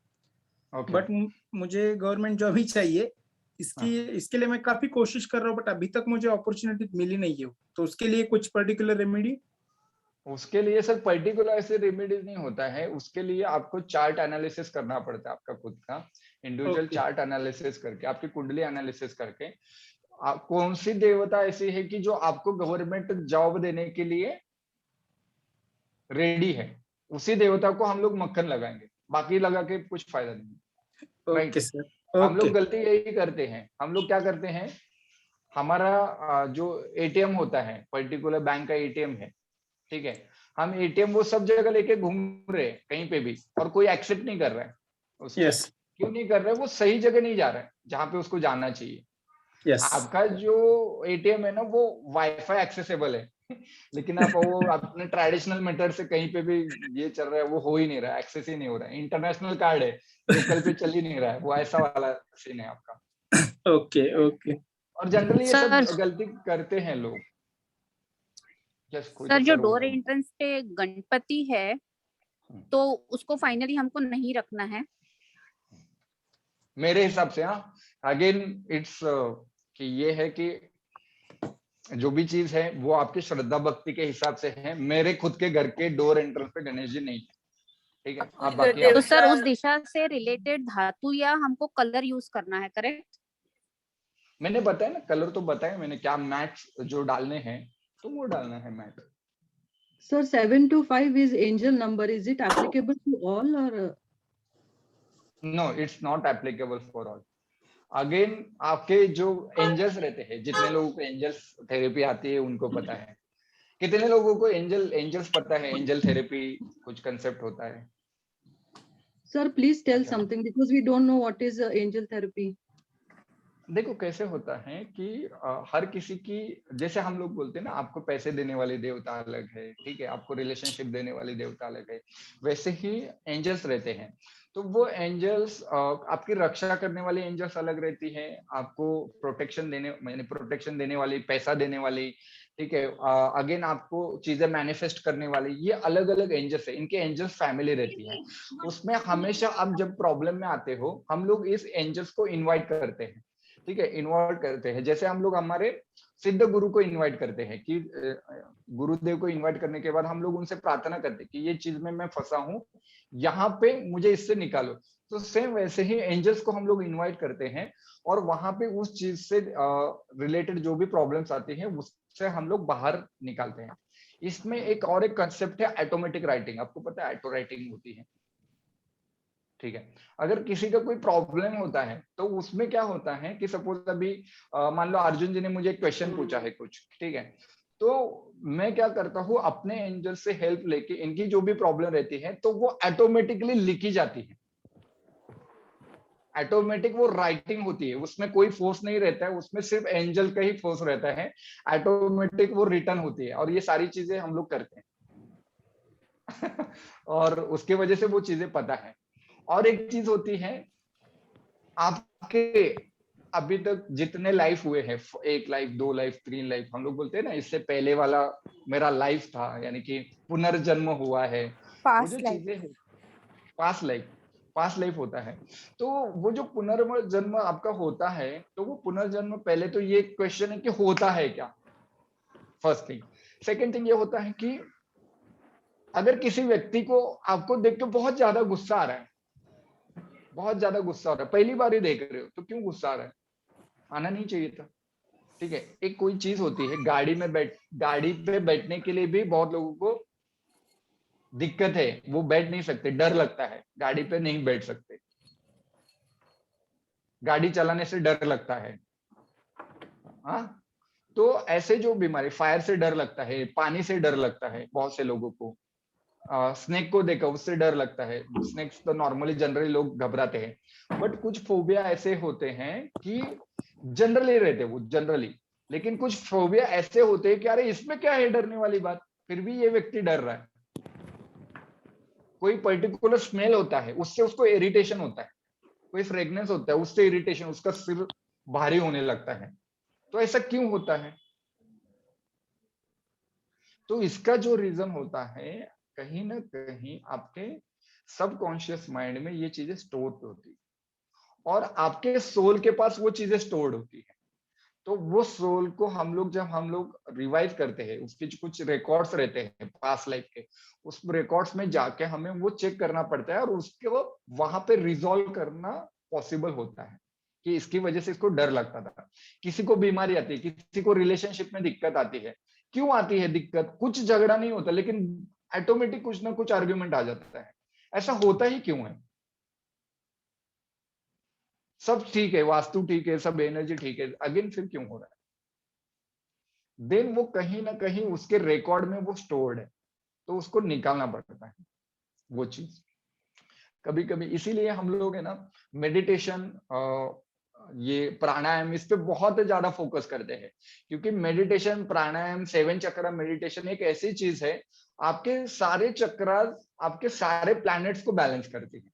बट मुझे गवर्नमेंट जॉब ही चाहिए. इसके लिए मैं काफी कोशिश कर रहा हूँ, बट अभी तक मुझे अपॉर्चुनिटी मिली नहीं है. तो उसके लिए कुछ पर्टिकुलर रेमेडी? उसके लिए सर पर्टिकुलर ऐसे रेमेडीज नहीं होता है. उसके लिए आपको चार्ट एनालिसिस करना पड़ता है, आपका खुद का इंडिविजुअल चार्ट एनालिसिस करके, आपकी कुंडली एनालिसिस करके, कौन सी देवता ऐसी है कि जो आपको गवर्नमेंट जॉब देने के लिए रेडी है, उसी देवता को हम लोग मक्खन लगाएंगे. बाकी लगा के कुछ फायदा नहीं. Okay sir. हम लोग गलती यही करते हैं. हम लोग क्या करते हैं, हमारा जो एटीएम होता है, पर्टिकुलर बैंक का एटीएम है, ठीक है, हम एटीएम वो सब जगह लेके घूम रहे हैं कहीं पे भी, और कोई एक्सेप्ट नहीं कर रहा है उसको. क्यों नहीं कर रहे? वो सही जगह नहीं जा रहा है जहाँ पे उसको जाना चाहिए. आपका जो एटीएम है ना वो वाईफाई एक्सेसिबल है, लेकिन आप वो अपने ट्रेडिशनल मेथड से कहीं पे भी ये चल रहा है, वो हो ही नहीं रहा है, एक्सेस ही नहीं हो रहा है. इंटरनेशनल कार्ड है, लोकल पे चल ही नहीं रहा है. वो ऐसा वाला सीन है आपका. ओके. और जनरली ये सब गलती करते हैं लोग, सर जो डोर एंट्रेंस पे गणपति है तो उसको फाइनली हमको नहीं रखना है मेरे हिसाब से। हाँ, अगेन इट्स कि ये है कि जो भी चीज है वो आपकी श्रद्धा भक्ति के हिसाब से है। मेरे खुद के घर के डोर एंट्रेंस पे गणेश जी नहीं है, ठीक है। आप बाकी तो सर उस दिशा से रिलेटेड धातु या हमको कलर यूज करना है, करेक्ट? मैंने बताया ना, कलर तो बताया मैंने, क्या मैट जो डालने हैं तो वो डालना है mat. Sir, 7 to 5 is angel number. Is it applicable to all or? No, it's not applicable for all. Again आपके जो एंजल्स रहते हैं, जितने लोगों को एंजल्स थेरेपी आती है उनको पता है, कितने लोगों को एंजल्स पता है, एंजल थेरेपी कुछ कंसेप्ट होता है। Sir, please tell something because we don't know what is angel therapy. देखो कैसे होता है कि हर किसी की, जैसे हम लोग बोलते हैं ना, आपको पैसे देने वाले देवता अलग है, ठीक है, आपको रिलेशनशिप देने वाले देवता अलग है, वैसे ही एंजल्स रहते हैं। तो वो एंजल्स आपकी रक्षा करने वाली एंजल्स अलग रहती है, आपको प्रोटेक्शन देने वाली, पैसा देने वाली, ठीक है, अगेन आपको चीजें मैनिफेस्ट करने वाली, ये अलग अलग एंजल्स है, इनके एंजल्स फैमिली रहती है। उसमें हमेशा आप जब प्रॉब्लम में आते हो, हम लोग इस एंजल्स को इन्वाइट करते हैं, ठीक है, इन्वाइट करते हैं। जैसे हम लोग हमारे सिद्ध गुरु को इनवाइट करते हैं कि गुरुदेव को इनवाइट करने के बाद हम लोग उनसे प्रार्थना करते हैं कि ये चीज में मैं फंसा हूं, यहाँ पे मुझे इससे निकालो। तो सेम वैसे ही एंजल्स को हम लोग इनवाइट करते हैं और वहां पे उस चीज से रिलेटेड जो भी प्रॉब्लम्स आती है उससे हम लोग बाहर निकालते हैं। इसमें एक कंसेप्ट है ऑटोमेटिक राइटिंग। आपको पता है ऑटो राइटिंग होती है, ठीक है। अगर किसी का कोई प्रॉब्लम होता है तो उसमें क्या होता है कि सपोज अभी मान लो अर्जुन जी ने मुझे एक क्वेश्चन पूछा है कुछ, ठीक है, तो मैं क्या करता हूँ, अपने एंजल से हेल्प लेके इनकी जो भी प्रॉब्लम रहती है तो वो ऑटोमेटिकली लिखी जाती है, ऑटोमेटिक वो राइटिंग होती है, उसमें कोई फोर्स नहीं रहता है, उसमें सिर्फ एंजल का ही फोर्स रहता है, ऑटोमेटिक वो रिटर्न होती है। और ये सारी चीजें हम लोग करते हैं और उसके वजह से वो चीजें पता है। और एक चीज होती है, आपके अभी तक जितने लाइफ हुए हैं, 1 लाइफ, 2 लाइफ, 3 लाइफ, हम लोग बोलते हैं ना, इससे पहले वाला मेरा लाइफ था, यानी कि पुनर्जन्म हुआ है, वो जो चीजें हैं, पास्ट लाइफ होता है। तो वो जो पुनर्जन्म आपका होता है, तो वो पुनर्जन्म, पहले तो ये क्वेश्चन है कि होता है क्या, फर्स्ट थिंग। सेकेंड थिंग ये होता है कि अगर किसी व्यक्ति को आपको देख के बहुत ज्यादा गुस्सा आ रहा है, बहुत ज्यादा गुस्सा आ रहा है, पहली बार ही देख रहे हो, तो क्यों गुस्सा आ रहा है, आना नहीं चाहिए था, ठीक है। एक कोई चीज होती है, गाड़ी पे बैठने के लिए भी बहुत लोगों को दिक्कत है, वो बैठ नहीं सकते, डर लगता है, गाड़ी पे नहीं बैठ सकते, गाड़ी चलाने से डर लगता है। हाँ, तो ऐसे जो बीमारी, फायर से डर लगता है, पानी से डर लगता है बहुत से लोगों को, स्नेक को देखा उससे डर लगता है। स्नेक्स तो नॉर्मली जनरली लोग घबराते हैं, बट कुछ फोबिया ऐसे होते हैं कि जनरली रहते हैं वो जनरली, लेकिन कुछ फोबिया ऐसे होते हैं कि अरे इसमें क्या है डरने वाली बात, फिर भी ये व्यक्ति डर रहा है। कोई पर्टिकुलर स्मेल होता है, उससे उसको इरिटेशन होता है, कोई फ्रेग्रेंस होता है, उससे इरिटेशन, उसका सिर भारी होने लगता है। तो ऐसा क्यों होता है? तो इसका जो रीजन होता है, कहीं ना कहीं आपके सबकॉन्शियस माइंड में ये चीजें स्टोर होती है और आपके सोल के पास वो चीजें स्टोर्ड होती है। तो वो सोल को जब हम लोग रिवाइव करते हैं, उसके जो कुछ रिकॉर्ड्स रहते हैं पास्ट लाइफ के, उस रिकॉर्ड्स में जाके हमें वो चेक करना पड़ता है और उसको वहां पे रिजॉल्व करना पॉसिबल होता है कि इसकी वजह से इसको डर लगता था। किसी को बीमारी आती है, किसी को रिलेशनशिप में दिक्कत आती है। क्यों आती है दिक्कत? कुछ झगड़ा नहीं होता, लेकिन ऑटोमेटिक कुछ ना कुछ आर्ग्यूमेंट आ जाता है। ऐसा होता ही क्यों है? सब ठीक है, वास्तु ठीक है, सब एनर्जी ठीक है, अगेन फिर क्यों हो रहा है? देन वो कहीं ना कहीं उसके रिकॉर्ड में वो स्टोर्ड है, तो उसको निकालना पड़ता है वो चीज। कभी कभी इसीलिए हम लोग है ना मेडिटेशन, ये प्राणायाम, इस पे बहुत ज्यादा फोकस करते हैं, क्योंकि मेडिटेशन, प्राणायाम, 7 चक्र मेडिटेशन एक ऐसी चीज है, आपके सारे चक्रास, आपके सारे प्लैनेट्स को बैलेंस करती है।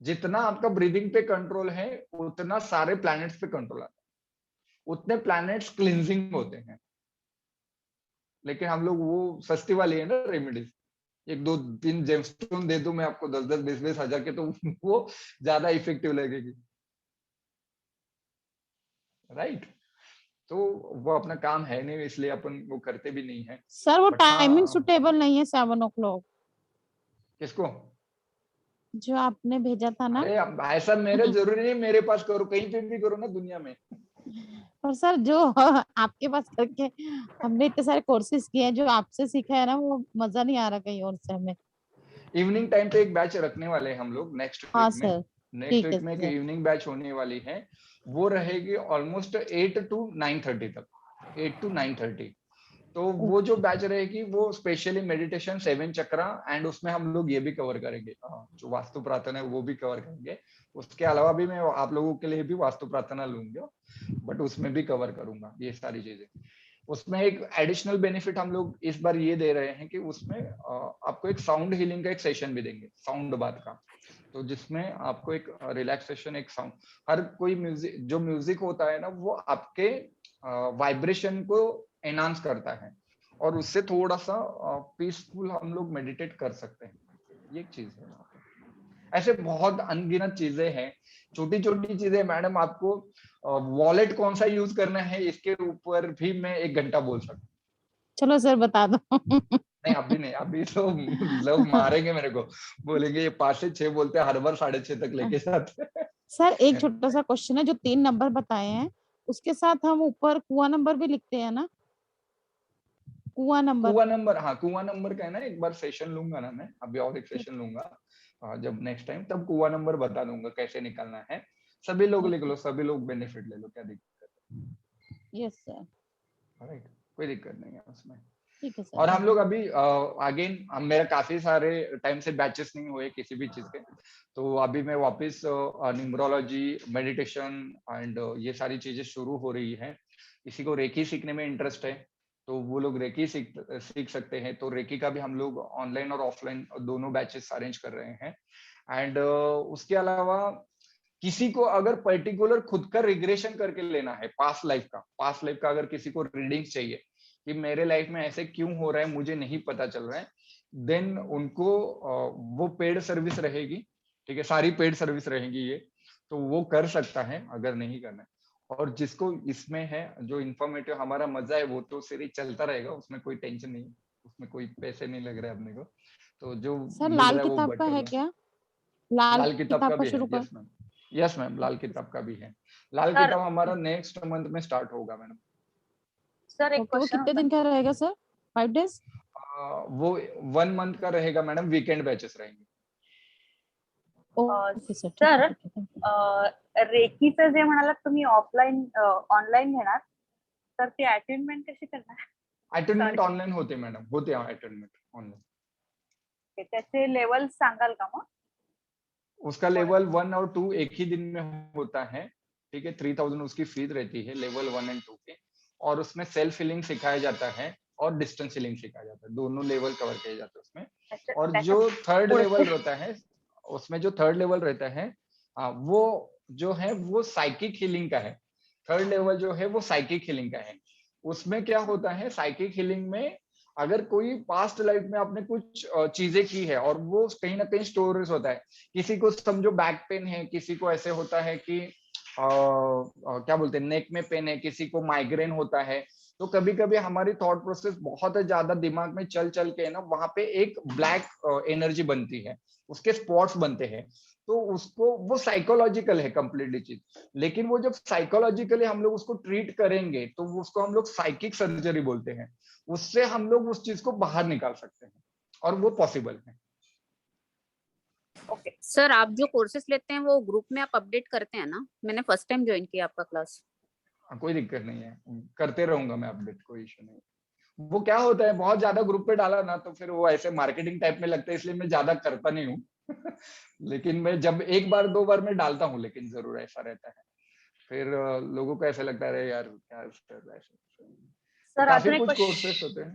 जितना आपका ब्रीदिंग पे कंट्रोल है, उतना सारे प्लैनेट्स पे कंट्रोल आता है, उतने प्लैनेट्स क्लींजिंग होते हैं। लेकिन हम लोग वो सस्ती वाली है ना रेमेडीज, 1-2-3 जेमस्टोन दे दूं मैं आपको 10-10 20-20 हजार के, तो वो ज्यादा इफेक्टिव लगेगी, राइट। तो वो अपना काम है नहीं, इसलिए अपन वो करते भी नहीं है। सर वो बट हाँ, टाइमिंग सुटेबल नहीं है 7 o'clock किसको? जो आपने भेजा था ना। अरे भाई साहब, मेरे जरूरी नहीं मेरे पास करो, कहीं पे भी करो ना दुनिया में। पर सर जो आपके पास करके हमने इतने सारे कोर्सेज किए हैं, जो आपसे सीखा है ना, वो मजा नहीं आ रहा कहीं और से हमें। इवनिंग टाइम पे एक बैच रखने वाले हैं हम लोग नेक्स्ट हाँ वीक में। सर, नेक्स्ट ठीक है वीक में एक सर। इवनिंग बैच होने वाली है, वो रहेगी ऑलमोस्ट 8 to 9:30 तक, 8 to 9:30। तो वो जो बैच रहेगी वो स्पेशली मेडिटेशन, 7 चक्रा, एंड उसमें हम लोग ये भी कवर करेंगे, जो वास्तु प्रार्थना है वो भी कवर करेंगे। उसके अलावा भी मैं आप लोगों के लिए भी वास्तु प्रार्थना लूंगा, बट उसमें भी कवर करूंगा ये सारी चीजें। उसमें एक एडिशनल बेनिफिट हम लोग इस बार ये दे रहे हैं कि उसमें आपको एक साउंड हीलिंग का एक सेशन भी देंगे, साउंड बात का, तो जिसमें आपको एक रिलैक्सेशन, एक साउंड, हर कोई म्यूजिक, जो म्यूजिक होता है ना, वो आपके वाइब्रेशन को एनहांस करता है, और उससे थोड़ा सा पीसफुल हम लोग मेडिटेट कर सकते हैं, ये एक चीज है। ऐसे बहुत अनगिनत चीजें हैं, छोटी छोटी चीजें। मैडम आपको वॉलेट कौन सा यूज करना है इसके ऊपर भी मैं 1 घंटा बोल सकता। चलो सर बता दो। नहीं अभी नहीं, अभी तो लोग मारेंगे मेरे को, बोलेंगे ये 5 से 6 बोलते हैं, हर बार 6:30 तक लेके जाते हैं। सर एक छोटा सा क्वेश्चन है, जो 3 नंबर बताए हैं उसके साथ हम ऊपर कुआं नंबर भी लिखते हैं ना? कुआं नंबर, हाँ कुआं नंबर का है ना, एक बार सेशन लूंगा ना मैं, अभी और एक सेशन लूंगा जब नेक्स्ट टाइम, तब कुआं नंबर बता दूंगा कैसे निकालना है। सभी लोग लिख लो, सभी लोग बेनिफिट ले लो, क्या दिक्कत है? यस सर, राइट, कोई दिक्कत नहीं है उसमें। ठीक है सर। और हम लोग अभी अगेन, मेरा काफी सारे टाइम से बैचेस नहीं हुए किसी भी चीज के, तो अभी मैं वापस न्यूमरोलॉजी, मेडिटेशन एंड ये सारी चीजें शुरू हो रही है। किसी को रेकी सीखने में इंटरेस्ट है तो वो लोग रेकी सीख सकते हैं, तो रेकी का भी हम लोग ऑनलाइन और ऑफलाइन दोनों बैचेस अरेंज कर रहे हैं। एंड उसके अलावा किसी को अगर पर्टिकुलर खुद का रिग्रेशन करके लेना है, पास्ट लाइफ का अगर किसी को रीडिंग चाहिए कि मेरे लाइफ में ऐसे क्यों हो रहा है मुझे नहीं पता चल रहा है, देन उनको वो पेड सर्विस रहेगी, ठीक है, सारी पेड सर्विस रहेगी ये, तो वो कर सकता है अगर नहीं करना है। और जिसको इसमें है, जो इन्फॉर्मेटिव हमारा मजा है, वो तो सीरीज चलता रहेगा, उसमें कोई टेंशन नहीं, उसमें कोई पैसे नहीं लग रहे अपने को, तो जो सर मिल लाल रहा है वो किताब का है बेटर। क्या? लाल किताब का भी है, शुरू कर। यस मैम, यस मैम, लाल किताब का भी है। लाल सर, किताब हमारा नेक्स्ट मंथ में स्टार्ट होगा मैडम। सर एक वो क्वेश्चन कितने दिन का रहेगा सर? 5 days? वो 1 मंथ का रहेगा मैडम, वीकेंड बैचेस रहेंगे। ओके सर, सर ठीक है। रेकीचं जे म्हणालात तुम्ही ऑफलाईन ऑनलाईन घेणार, तर ते अटेंडमेंट कशी करणार? अटेंडमेंट ऑनलाइन होते मैडम, होते अटेंडमेंट ऑनलाइन। त्याचे लेवल सांगाल का मग? उसका लेवल 1 और 2 एक ही दिन में होता है, ठीक है, 3000 उसकी फीस रहती है लेवल 1 एंड 2 के, और उसमें सेल्फ हीलिंग सिखाया जाता है और डिस्टेंस हीलिंग सिखाया जाता है, दोनों लेवल कवर किए जाते हैं उसमें। और जो थर्ड लेवल रहता है, उसमें जो थर्ड लेवल रहता है वो जो है वो साइकिक हीलिंग का है। थर्ड लेवल जो है वो साइकिक हीलिंग का है। उसमें क्या होता है, साइकिक हीलिंग में अगर कोई पास्ट लाइफ में आपने कुछ चीजें की है और वो कहीं ना कहीं स्टोरेज होता है, किसी को समझो बैक पेन है, किसी को ऐसे होता है कि क्या बोलते हैं नेक में पेन है, किसी को माइग्रेन होता है, तो कभी कभी हमारी थॉट प्रोसेस बहुत ज्यादा दिमाग में चल चल के ना वहां पे एक ब्लैक एनर्जी बनती है, उसके स्पॉट्स बनते हैं, तो उसको वो साइकोलॉजिकल है कंप्लीटली चीज। लेकिन वो जब साइकोलॉजिकली हम लोग उसको ट्रीट करेंगे तो उसको हम लोग साइकिक सर्जरी बोलते हैं, उससे हम लोग उस चीज को बाहर निकाल सकते हैं और वो पॉसिबल है। ओके सर, आप जो कोर्सेज लेते हैं वो ग्रुप में आप अपडेट करते हैं ना? मैंने फर्स्ट टाइम ज्वाइन किया आपका क्लास। कोई दिक्कत नहीं है, करते रहूंगा मैं अपडेट, कोई इशू नहीं। वो क्या होता है, बहुत ज्यादा ग्रुप पे डाला ना तो फिर वो ऐसे मार्केटिंग टाइप में लगता है, इसलिए मैं ज्यादा करता नहीं हूँ लेकिन मैं जब 1 बार 2 बार मैं डालता हूँ, लेकिन जरूर ऐसा रहता है, फिर लोगों को ऐसा लगता है यार क्या सर काफी अजून एक कुछ कोर्सेस होते हैं।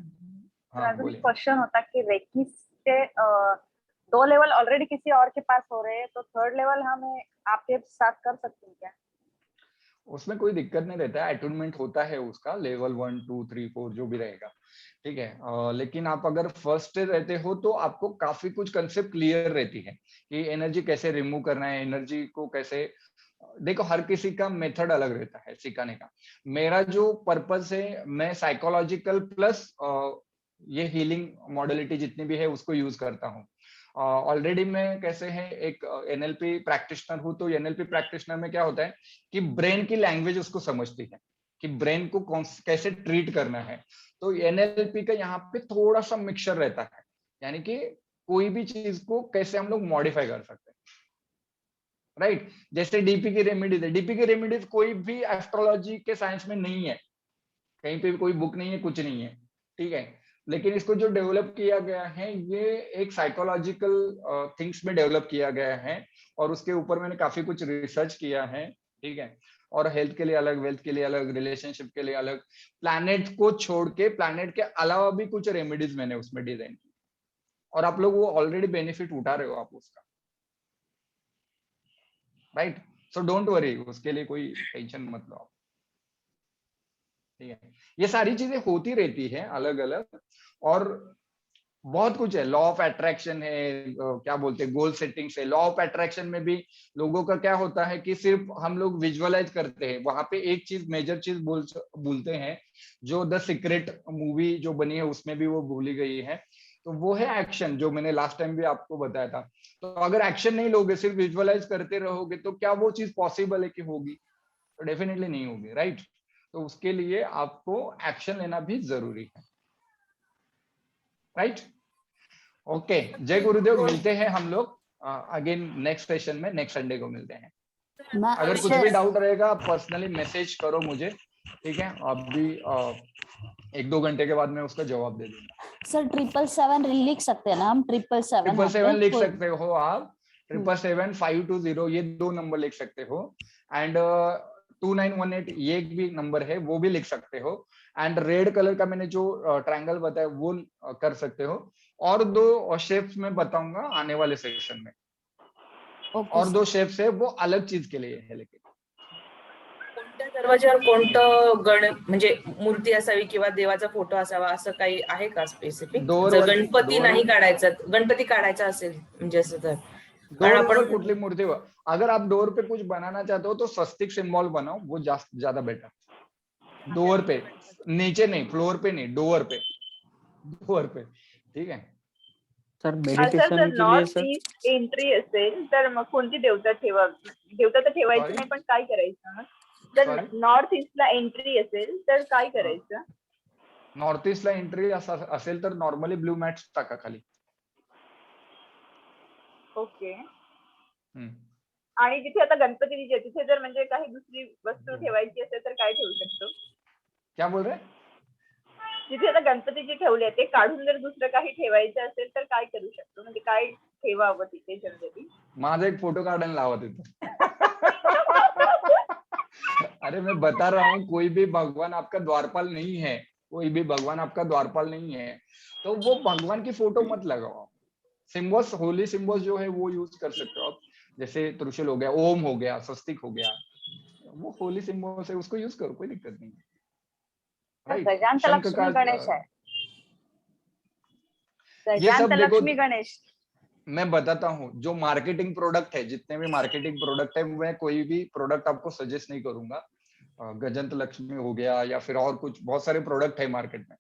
हाँ अजून एक बोलिए। क्वेश्चन होता कि रेकी के 2 लेवल ऑलरेडी किसी और के पास हो रहे हैं, तो थर्ड लेवल हमें आपके साथ कर सकते हैं क्या? उसमें कोई दिक्कत नहीं रहता है, अटूनमेंट होता है उसका लेवल 1 2 3 4 जो भी रहेगा, ठीक है। लेकिन आप अगर फर्स्ट रहते हो तो आपको काफी कुछ कंसेप्ट क्लियर रहती है कि एनर्जी कैसे रिमूव करना है, एनर्जी को कैसे, देखो हर किसी का मेथड अलग रहता है सिखाने का। मेरा जो पर्पस है, मैं साइकोलॉजिकल प्लस ये हीलिंग मॉडलिटी जितनी भी है उसको यूज करता हूँ। ऑलरेडी मैं कैसे है एक एनएलपी प्रैक्टिशनर हूँ, तो एनएलपी प्रैक्टिशनर में क्या होता है कि ब्रेन की लैंग्वेज उसको समझती है कि ब्रेन को कैसे ट्रीट करना है। तो एनएलपी का यहाँ पे थोड़ा सा मिक्सचर रहता है, यानी कि कोई भी चीज को कैसे हम लोग मॉडिफाई कर सकते हैं, राइट। जैसे डीपी की रेमेडीज है, डीपी की रेमेडीज कोई भी एस्ट्रोलॉजी के साइंस में नहीं है, कहीं पे भी कोई बुक नहीं है, कुछ नहीं है, ठीक है। लेकिन इसको जो डेवलप किया गया है ये एक साइकोलॉजिकल थिंग्स में डेवलप किया गया है, और उसके ऊपर मैंने काफी कुछ रिसर्च किया है, ठीक है। और हेल्थ के लिए अलग, वेल्थ के लिए अलग, रिलेशनशिप के लिए अलग, प्लैनेट को छोड़ के प्लैनेट के अलावा भी कुछ रेमेडीज मैंने उसमें डिजाइन की, और आप लोग वो ऑलरेडी बेनिफिट उठा रहे हो आप उसका, राइट। सो डोंट वरी, उसके लिए कोई टेंशन मत लो आप, ठीक है। ये सारी चीजें होती रहती है अलग अलग, और बहुत कुछ है। लॉ ऑफ अट्रैक्शन है, क्या बोलते हैं, गोल सेटिंग्स है। लॉ ऑफ अट्रैक्शन में भी लोगों का क्या होता है कि सिर्फ हम लोग विजुअलाइज करते हैं, वहां पे एक चीज मेजर चीज बोलते हैं, जो द सीक्रेट मूवी जो बनी है उसमें भी वो भूली गई है, तो वो है एक्शन, जो मैंने लास्ट टाइम भी आपको बताया था। तो अगर एक्शन नहीं लोगे, सिर्फ विजुअलाइज करते रहोगे, तो क्या वो चीज पॉसिबल है कि होगी? तो डेफिनेटली नहीं होगी, राइट। तो उसके लिए आपको एक्शन लेना भी जरूरी है, राइट। ओके, जय गुरुदेव। मिलते हैं हम लोग अगेन नेक्स्ट सेशन में, नेक्स्ट संडे को मिलते हैं। अगर कुछ भी डाउट रहेगा पर्सनली मैसेज करो मुझे, ठीक है। अभी 1-2 घंटे के बाद मैं उसका जवाब दे दूंगा। सर 777 लिख सकते हैं ना हम? 777 लिख सकते हो आप, 777 520 ये 2 नंबर लिख सकते हो, एंड 2918 ये एक भी नंबर है, वो भी लिख सकते हो। एंड रेड कलर का मैंने जो ट्रायंगल बताया वो कर सकते हो, और 2 शेप्स में बताऊंगा आने वाले सेशन में। और 2 शेप्स है वो अलग चीज के लिए है, लेकिन कोणत्या दरवाजावर कोणतं गण म्हणजे मूर्ती असावी किंवा देवाचा फोटो असावा असं काही आहे का स्पेसिफिक? जर गणपती नाही काढायचा, गणपती काढायचा असेल म्हणजे असं तर डोर पर कुठली मूर्ति, अगर आप डोर पे कुछ बनाना चाहते हो तो स्वस्तिक सिंबल बनाओ, वो ज्यादा बेटर। डोर पे, नीचे नहीं, फ्लोर पे नहीं, डोर पे, ठीक है सर। मेडिटेशन के लिए सर ईस्ट एंट्री असेल तर मग कोणती देवता देवता तर ठेवायची नाही, पण काय करायचं? जर नॉर्थ ईस्ट ला एंट्री असेल तर काय करायचं? नॉर्थ ईस्ट ला एंट्री असेल तर नॉर्मली ब्लू मॅट्स टाका खाली। ओके। आणि जिथे आता गणपतीची तिथे जर म्हणजे काही दुसरी वस्तू ठेवायची असेल तर काय ठेवू शकतो? क्या बोल रहे? जिथे आता गणपतीची ठेवली आहे ते काढून जर दुसरं काही ठेवायचं असेल तर काय करू शकतो? म्हणजे काय ठेवावं तिथे जनरली? माझा एक फोटो काढून लावा तिथे। अरे मैं बता रहा हूँ, कोई भी भगवान आपका द्वारपाल नहीं है, कोई भी भगवान आपका द्वारपाल नहीं है, तो वो भगवान की फोटो मत लगाओ। सिंबल्स, होली सिंबल्स जो है वो यूज कर सकते हो आप, जैसे त्रिशूल हो गया, ओम हो गया, स्वस्तिक हो गया, वो होली सिंबल्स है, उसको यूज करो, कोई दिक्कत नहीं है। गजानन लक्ष्मी गणेश है, ये सब देखो लक्ष्मी गणेश। मैं बताता हूँ, जो मार्केटिंग प्रोडक्ट है, जितने भी मार्केटिंग प्रोडक्ट है, मैं कोई भी प्रोडक्ट आपको सजेस्ट नहीं करूंगा। गजंत लक्ष्मी हो गया या फिर और कुछ बहुत सारे प्रोडक्ट है मार्केट में,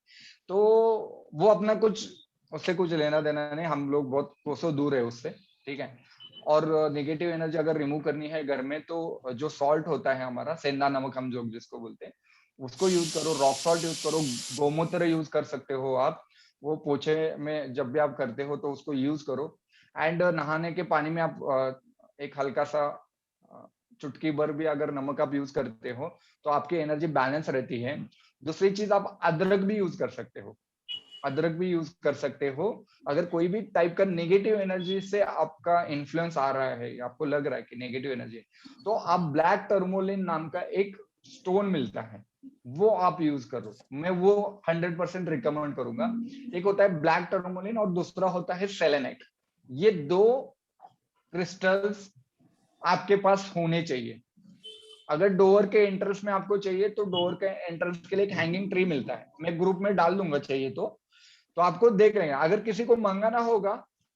तो वो अपना कुछ उससे कुछ लेना देना नहीं, हम लोग बहुत कोसों दूर है उससे, ठीक है। और नेगेटिव एनर्जी अगर रिमूव करनी है घर में, तो जो सॉल्ट होता है हमारा, सेंधा नमक हम जो जिसको बोलते हैं, उसको यूज करो, रॉक सॉल्ट यूज करो, गोमूत्र यूज कर सकते हो आप, वो पोछे में जब भी आप करते हो तो उसको यूज करो। एंड नहाने के पानी में आप एक हल्का सा चुटकी भर भी अगर नमक आप यूज करते हो तो आपकी एनर्जी बैलेंस रहती है। दूसरी चीज, आप अदरक भी यूज कर सकते हो, अदरक भी यूज कर सकते हो। अगर कोई भी टाइप का नेगेटिव एनर्जी से आपका इन्फ्लुएंस आ रहा है, आपको लग रहा है कि नेगेटिव एनर्जी, तो आप ब्लैक टर्मोलिन नाम का एक स्टोन मिलता है, वो आप यूज करो, मैं वो 100% रिकमेंड करूंगा। एक होता है ब्लैक टर्मोलिन और दूसरा होता है सेलेनाइट। ये 2 क्रिस्टल्स आपके पास होने चाहिए। अगर डोर के एंट्रेंस में आपको चाहिए तो डोर के एंट्रेंस के लिए एक हैंगिंग ट्री मिलता है, मैं ग्रुप में डाल दूंगा चाहिए तो आपको देख लेंगे। अगर किसी को मंगाना होगा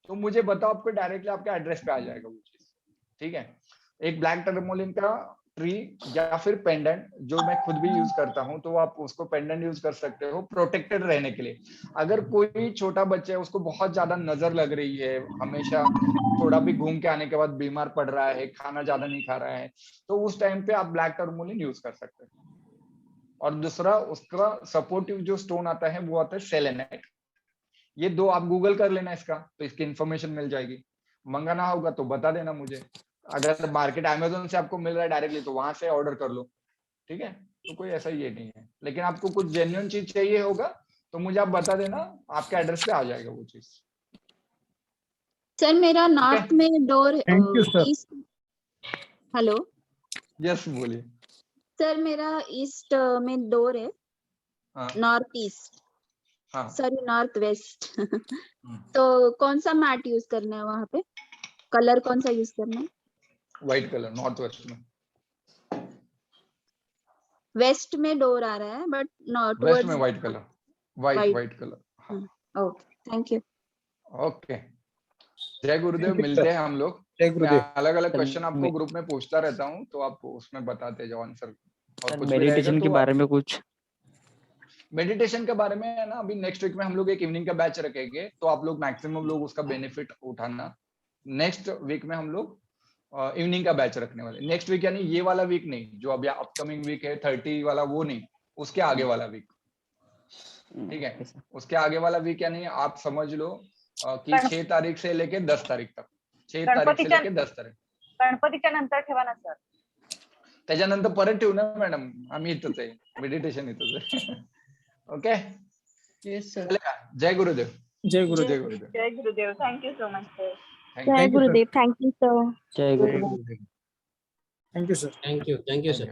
तो मुझे बताओ, आपको डायरेक्टली आपके एड्रेस पे आ जाएगा वो चीज, ठीक है। एक ब्लैक टर्मोलिन का ट्री या फिर पेंडेंट जो मैं खुद भी यूज करता हूं, तो आप उसको पेंडेंट यूज कर सकते हो प्रोटेक्टेड रहने के लिए। अगर कोई छोटा बच्चा है, उसको बहुत ज्यादा नजर लग रही है, हमेशा थोड़ा भी घूम के आने के बाद बीमार पड़ रहा है, खाना ज्यादा नहीं खा रहा है, तो उस टाइम पे आप ब्लैक टर्मोलिन यूज कर सकते हो। और दूसरा उसका सपोर्टिव जो स्टोन आता है वो आता है सेलेनाइट। ये दो आप गूगल कर लेना इसका, तो इसकी इंफॉर्मेशन मिल जाएगी। मंगाना होगा तो बता देना मुझे। अगर मार्केट अमेज़न से आपको मिल रहा है डायरेक्टली तो वहां से ऑर्डर कर लो, ठीक है। तो कोई ऐसा ये नहीं है, लेकिन आपको कुछ जेन्युइन चीज चाहिए होगा तो मुझे आप बता देना, आपके एड्रेस पे आ जाएगा वो चीज। सर मेरा नॉर्थ में डोर ईस्ट, हेलो यस बोलिए। सर मेरा ईस्ट में डोर है, north east, sorry north west. तो कौन सा मैट यूज करना है वहां पे, कलर कौन सा यूज करना है? व्हाइट कलर नॉर्थ वेस्ट में। वेस्ट में डोर आ रहा है बट नॉट वेस्ट में white colour, white colour. Okay thank you. Okay, जय गुरुदेव। मिलते हैं हम लोग। अलग अलग क्वेश्चन आपको ग्रुप में पूछता रहता हूँ, तो आप उसमें बताते जाओ आंसर। और कुछ मेडिटेशन के बारे में कुछ, मेडिटेशन के बारे में है ना, अभी नेक्स्ट वीक में हम लोग एक इवनिंग का बैच रखेंगे, तो आप लोग मैक्सिमम लोग उसका बेनिफिट उठाना। नेक्स्ट वीक में हम लोग इवनिंग का बैच रखने वाले। नेक्स्ट वीक यानी ये वाला वीक नहीं, जो अभी अपकमिंग वीक है 30 वाला, वो नहीं, उसके आगे वाला वीक, ठीक है। उसके आगे वाला वीक यानी आप समझ लो कि 6 तारीख से लेके 10 तारीख तक, 6 तारीख से लेके 10 तारीख। गणपतीच्या नंतर ठेवा ना सर। त्याच्यानंतर परत ठेवू ना मॅडम, आम्ही इथंच आहे, मेडिटेशन इथंच आहे। ओके, चलेगा। जय गुरुदेव। जय गुरुदेव। जय गुरुदेव। जय गुरुदेव। Thank you so much sir. जय गुरुदेव। Thank you sir. जय गुरुदेव। Thank you sir. Thank you sir.